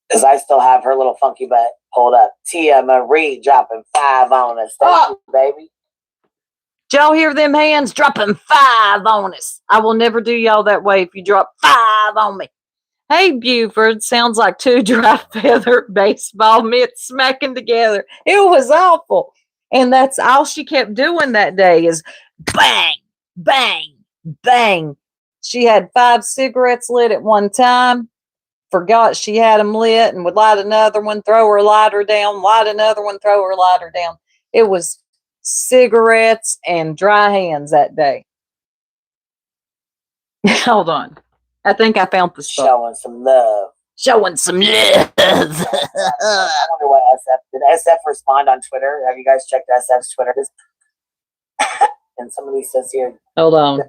Because I still have her little funky butt pulled up. Tia Marie dropping 5 on us. Thank you, baby. Did y'all hear them hands dropping 5 on us? I will never do y'all that way if you drop 5 on me. Hey, Buford, sounds like 2 dry feather baseball mitts smacking together. It was awful. And that's all she kept doing that day is bang, bang, bang. She had 5 cigarettes lit at one time. Forgot she had them lit and would light another one, throw her lighter down, light another one, throw her lighter down. It was cigarettes and dry hands that day. Hold on. I think I found the spot. Showing some love. Showing some love. I wonder what did SF respond on Twitter? Have you guys checked SF's Twitter? And somebody says here. Hold on.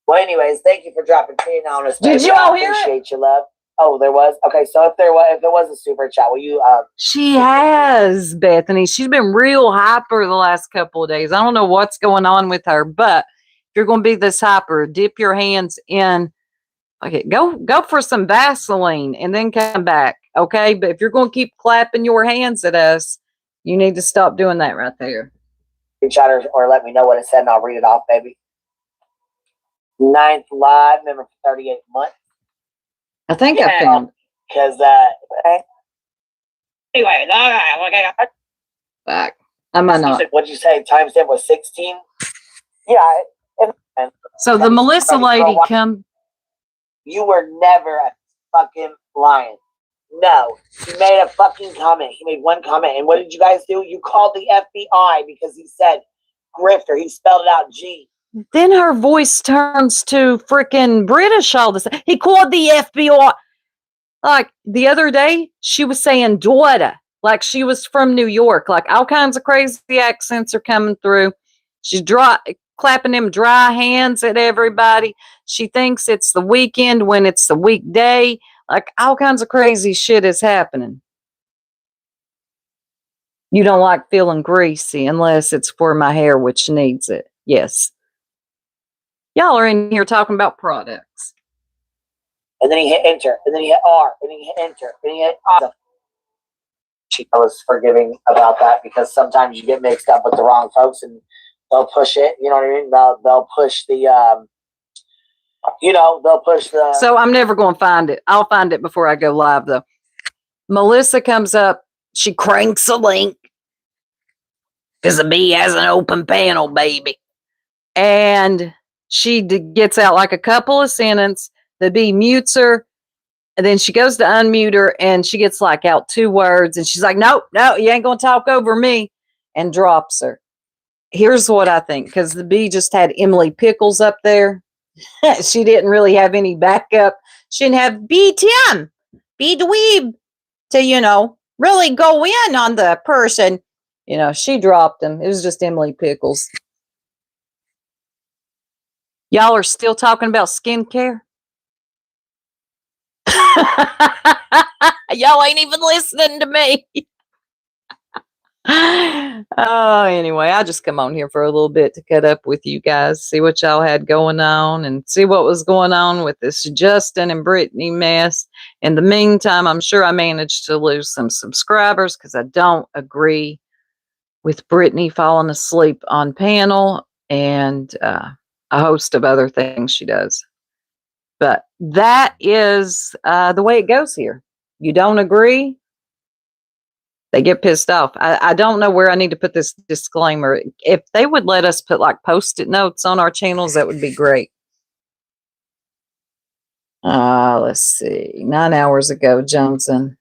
Well, anyways, thank you for dropping 10 on us. Did you all hear it? Appreciate your love. Oh, there was? Okay, so if there was a super chat, will you She has, Bethany. She's been real hyper the last couple of days. I don't know what's going on with her, but if you're going to be this hyper, dip your hands in. Okay, go for some Vaseline and then come back. Okay, but if you're going to keep clapping your hands at us, you need to stop doing that right there. chat or let me know what it said and I'll read it off, baby. 9th live, member for 38 months. I think I found. Because anyway, okay. Back. I might not. What'd you say? Timestamp was 16? Yeah. So the Melissa lady come. You were never a fucking lion. No. He made a fucking comment. He made one comment. And what did you guys do? You called the FBI because he said grifter. He spelled it out G. Then her voice turns to freaking British all the time. He called the FBI. Like the other day, she was saying daughter, like she was from New York. Like all kinds of crazy accents are coming through. She's clapping them dry hands at everybody. She thinks it's the weekend when it's the weekday. Like all kinds of crazy shit is happening. You don't like feeling greasy unless it's for my hair, which needs it. Yes. Y'all are in here talking about products. And then he hit enter, and then he hit R, and then he hit enter, and he hit awesome. I was forgiving about that because sometimes you get mixed up with the wrong folks and they'll push it. You know what I mean? They'll push the, they'll push the. So I'm never going to find it. I'll find it before I go live, though. Melissa comes up. She cranks a link because the bee has an open panel, baby. And she gets out like a couple of sentences. The bee mutes her. And then she goes to unmute her and she gets like out 2 words. And she's like, no, you ain't going to talk over me. And drops her. Here's what I think. Because the bee just had Emily Pickles up there. She didn't really have any backup. She didn't have B. Tim, B. Dweeb to, really go in on the person. She dropped him. It was just Emily Pickles. Y'all are still talking about skincare? Y'all ain't even listening to me. Oh, anyway, I just come on here for a little bit to cut up with you guys, see what y'all had going on and see what was going on with this Justin and Brittany mess. In the meantime, I'm sure I managed to lose some subscribers because I don't agree with Brittany falling asleep on panel and a host of other things she does. But that is the way it goes here. You don't agree? They get pissed off. I don't know where I need to put this disclaimer. If they would let us put like Post-it notes on our channels, that would be great. Let's see. 9 hours ago, Johnson.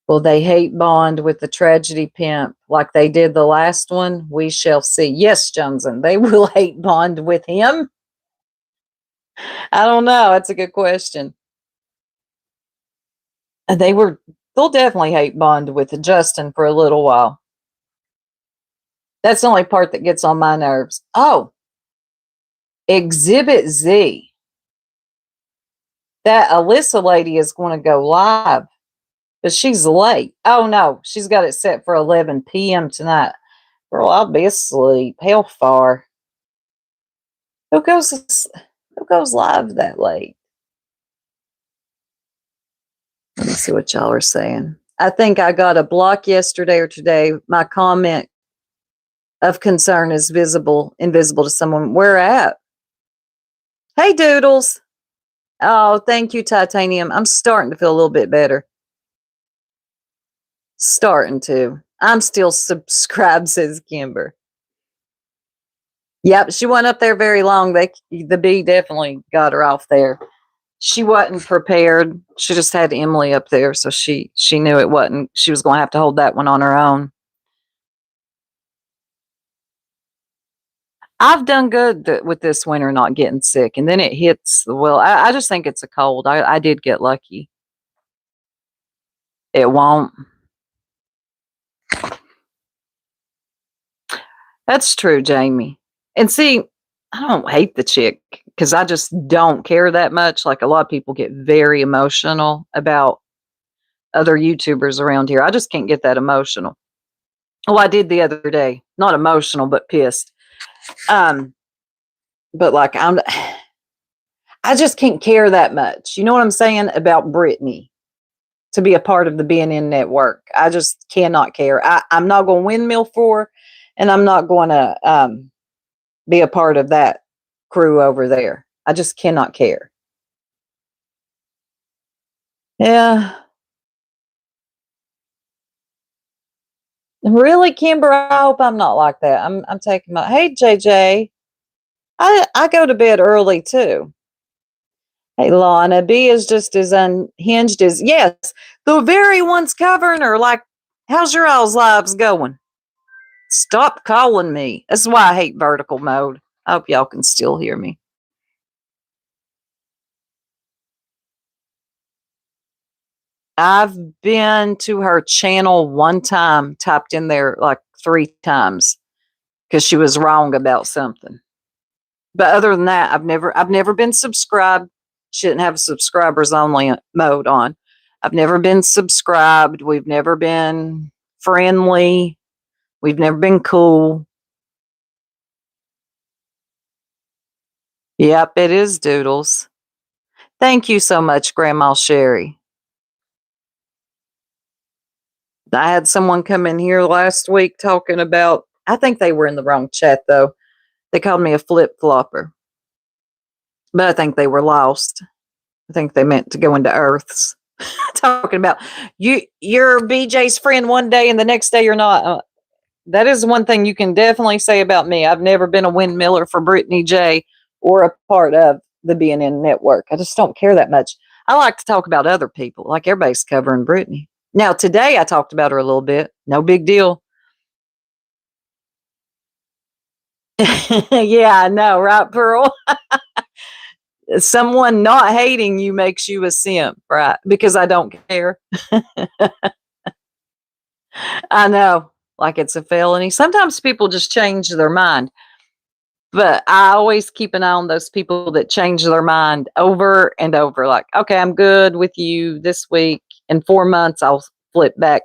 Will they hate bond with the tragedy pimp like they did the last one? We shall see. Yes, Johnson, they will hate bond with him. I don't know. That's a good question. They'll definitely hate bond with Justin for a little while. That's the only part that gets on my nerves. Oh, Exhibit Z. That Alyssa lady is going to go live, but she's late. Oh, no, she's got it set for 11 p.m. tonight. Girl, I'll be asleep. Hellfire. Who goes live that late? Let me see what y'all are saying. I think I got a block yesterday or today. My comment of concern is invisible to someone. Where at? Hey, Doodles. Oh, thank you, Titanium. I'm starting to feel a little bit better. Starting to. I'm still subscribed, says Kimber. Yep, she wasn't up there very long. The bee definitely got her off there. She wasn't prepared. She just had Emily up there, so she knew it wasn't. She was going to have to hold that one on her own. I've done good with this winter not getting sick, and then it hits. Well, I just think it's a cold. I did get lucky. It won't. That's true, Jamie. And see, I don't hate the chick because I just don't care that much. Like a lot of people get very emotional about other YouTubers around here. I just can't get that emotional. Oh, I did the other day. Not emotional, but pissed. But like I just can't care that much. You know what I'm saying about Brittany to be a part of the BNN network. I just cannot care. I'm not going to windmill for her, and I'm not going to be a part of that crew over there. I just cannot care. Yeah. Really, Kimber? I hope I'm not like that. I'm taking my. Hey, JJ. I go to bed early too. Hey, Lana, B is just as unhinged as yes. The very ones covering her. Like, how's your all's lives going? Stop calling me. That's why I hate vertical mode. I hope y'all can still hear me. I've been to her channel one time, typed in there like 3 times because she was wrong about something. But other than that, I've never been subscribed. She didn't have subscribers only mode on. I've never been subscribed. We've never been friendly. We've never been cool. Yep, it is Doodles. Thank you so much, Grandma Sherry. I had someone come in here last week talking about, I think they were in the wrong chat though. They called me a flip flopper. But I think they were lost. I think they meant to go into Earths. Talking about you're BJ's friend one day and the next day you're not. That is one thing you can definitely say about me. I've never been a windmiller for Brittany J or a part of the BNN network. I just don't care that much. I like to talk about other people, like everybody's covering Brittany. Now, today I talked about her a little bit. No big deal. Yeah, I know, right, Pearl? Someone not hating you makes you a simp, right? Because I don't care. I know, like it's a felony. Sometimes people just change their mind. But I always keep an eye on those people that change their mind over and over. Like, okay, I'm good with you this week. In 4 months, I'll flip back.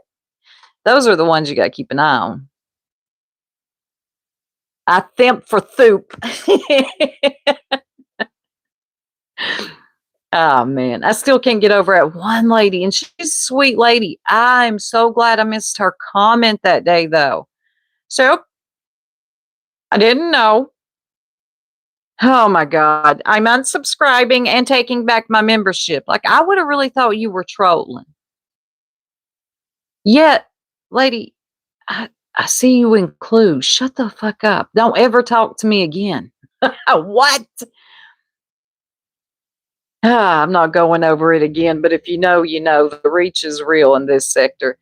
Those are the ones you got to keep an eye on. I thimp for thoop. Oh, man. I still can't get over it. One lady, and she's a sweet lady. I'm so glad I missed her comment that day, though. So, I didn't know. Oh my God. I'm unsubscribing and taking back my membership. Like, I would have really thought you were trolling. Yet, lady, I see you in Clues. Shut the fuck up. Don't ever talk to me again. What? I'm not going over it again, but if you know, you know. The reach is real in this sector.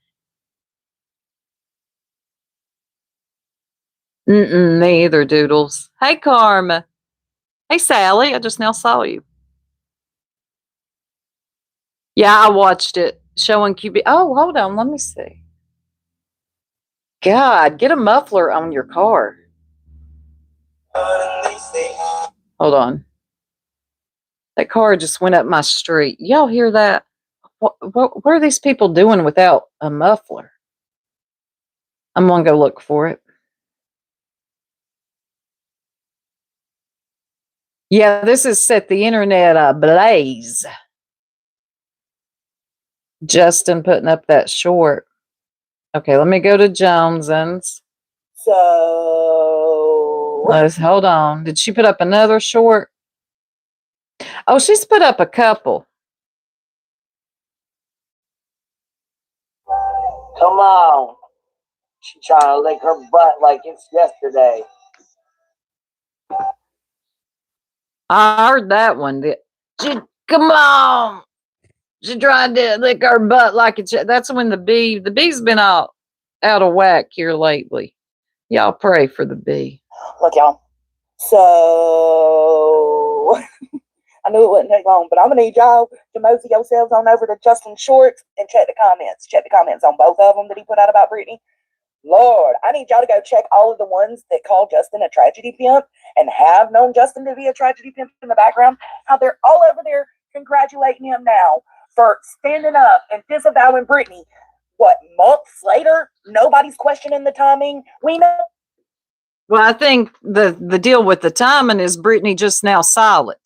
Me either, Doodles. Hey, Karma. Hey, Sally. I just now saw you. Yeah, I watched it. Showing QB. Oh, hold on. Let me see. God, get a muffler on your car. Hold on. That car just went up my street. Y'all hear that? What are these people doing without a muffler? I'm going to go look for it. Yeah, this has set the internet ablaze. Justin putting up that short. Okay, let me go to Jones's. So Let's hold on. Did she put up another short? Oh, she's put up a couple. come on. She's trying to lick her butt like it's yesterday. I heard that one. Come on. She tried to lick her butt like it's. That's when the bee's been out of whack here lately. Y'all pray for the bee. Look, y'all. So I knew it wouldn't take long, but I'm gonna need y'all to mosey yourselves on over to Justin Shorts and check the comments. Check the comments on both of them that he put out about Brittany. Lord, I need y'all to go check all of the ones that call Justin a tragedy pimp and have known Justin to be a tragedy pimp in the background. How they're all over there congratulating him now for standing up and disavowing Brittany. What, months later? Nobody's questioning the timing. We know. Well, I think the deal with the timing is Brittany just now silent.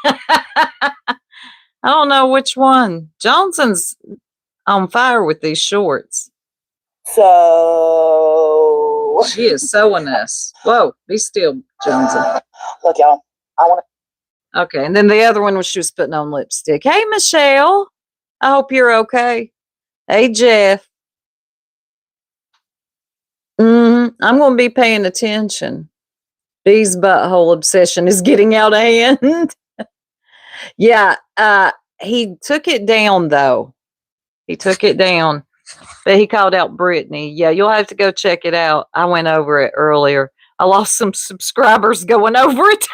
I don't know which one. Johnson's on fire with these shorts. So She is sewing us. Whoa, be still, Johnson. Look, y'all. I want to. Okay, and then the other one was she was putting on lipstick. Hey, Michelle. I hope you're okay. Hey, Jeff. I'm going to be paying attention. Bee's butthole obsession is getting out of hand. Yeah, he took it down, though. He took it down. But he called out Brittany. Yeah, you'll have to go check it out. I went over it earlier. I lost some subscribers going over it.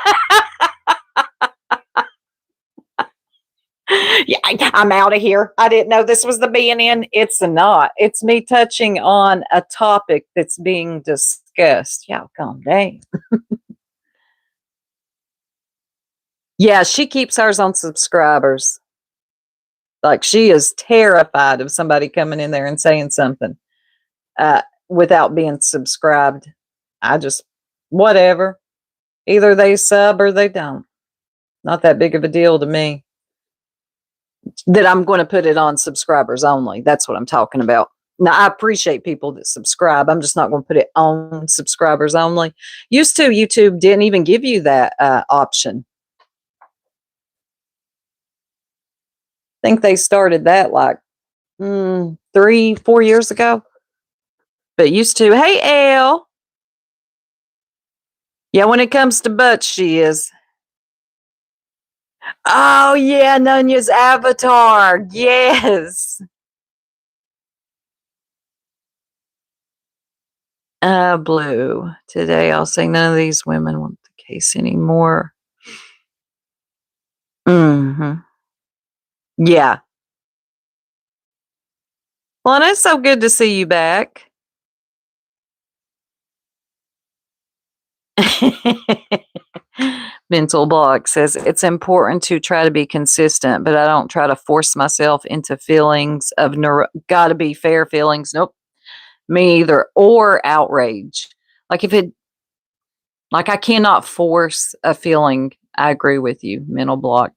Yeah, I'm out of here. I didn't know this was the BNN. It's not. It's me touching on a topic that's being discussed. Y'all calm down. Yeah, she keeps hers on subscribers. Like, she is terrified of somebody coming in there and saying something. without being subscribed. I just, whatever. Either they sub or they don't. Not that big of a deal to me. That I'm going to put it on subscribers only. That's what I'm talking about. Now, I appreciate people that subscribe. I'm just not going to put it on subscribers only. Used to, YouTube didn't even give you that option. I think they started that like 3-4 years ago. But used to. Hey, Elle. Yeah, when it comes to butts, she is. Oh, yeah, Nunya's avatar. Yes. Blue. Today, I'll say none of these women want the case anymore. Mm-hmm. Yeah. Well, and it's so good to see you back. Mental block says it's important to try to be consistent, but I don't try to force myself into feelings of gotta be fair feelings. Nope. Me either. Or outrage. Like I cannot force a feeling. I agree with you, mental block.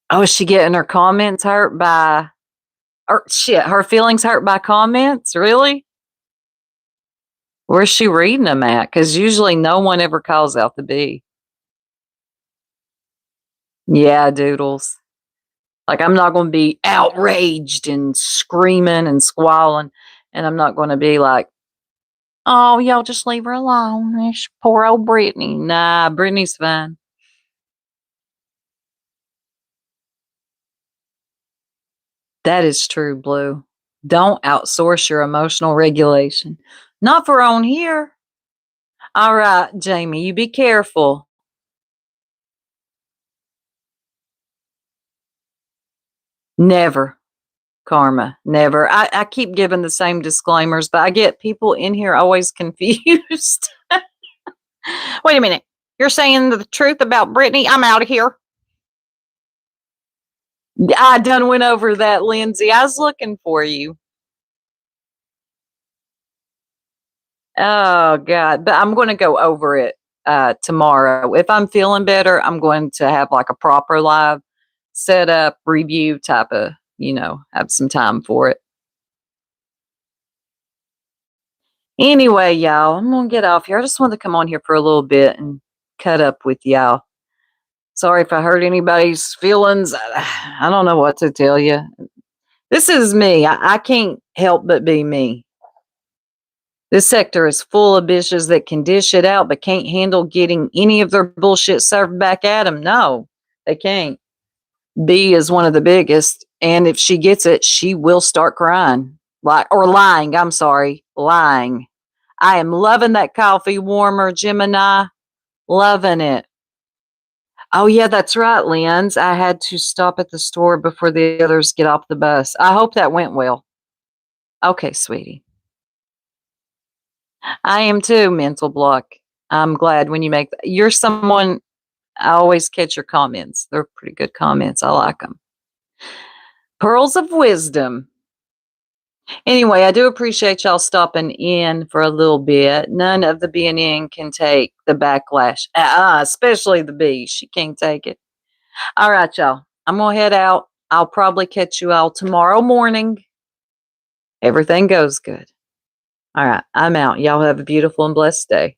Oh, is she getting her comments hurt by, or shit, her feelings hurt by comments? Really? Where's she reading them at? Because usually no one ever calls out the B. Yeah, Doodles. Like, I'm not going to be outraged and screaming and squalling. And I'm not going to be like, oh, y'all just leave her alone. It's poor old Brittany. Nah, Brittany's fine. That is true, Blue. Don't outsource your emotional regulation. Not for on here. All right, Jamie, you be careful. Never, Karma, never. I keep giving the same disclaimers, but I get people in here always confused. Wait a minute. You're saying the truth about Brittany? I'm out of here. I done went over that, Lindsay. I was looking for you. Oh, God. But I'm going to go over it tomorrow. If I'm feeling better, I'm going to have like a proper live set up review type of, have some time for it. Anyway, y'all, I'm going to get off here. I just wanted to come on here for a little bit and cut up with y'all. Sorry if I hurt anybody's feelings. I don't know what to tell you. This is me. I can't help but be me. This sector is full of bitches that can dish it out but can't handle getting any of their bullshit served back at them. No, they can't. B is one of the biggest, and if she gets it, she will start crying. Lying. I'm sorry. Lying. I am loving that coffee warmer, Gemini. Loving it. Oh, yeah, that's right, Lynn's. I had to stop at the store before the others get off the bus. I hope that went well. Okay, sweetie. I am too, mental block. I'm glad when you make that. You're someone, I always catch your comments. They're pretty good comments. I like them. Pearls of wisdom. Anyway, I do appreciate y'all stopping in for a little bit. None of the BNN can take the backlash, especially the B. She can't take it. All right, y'all. I'm going to head out. I'll probably catch you all tomorrow morning. Everything goes good. All right, I'm out. Y'all have a beautiful and blessed day.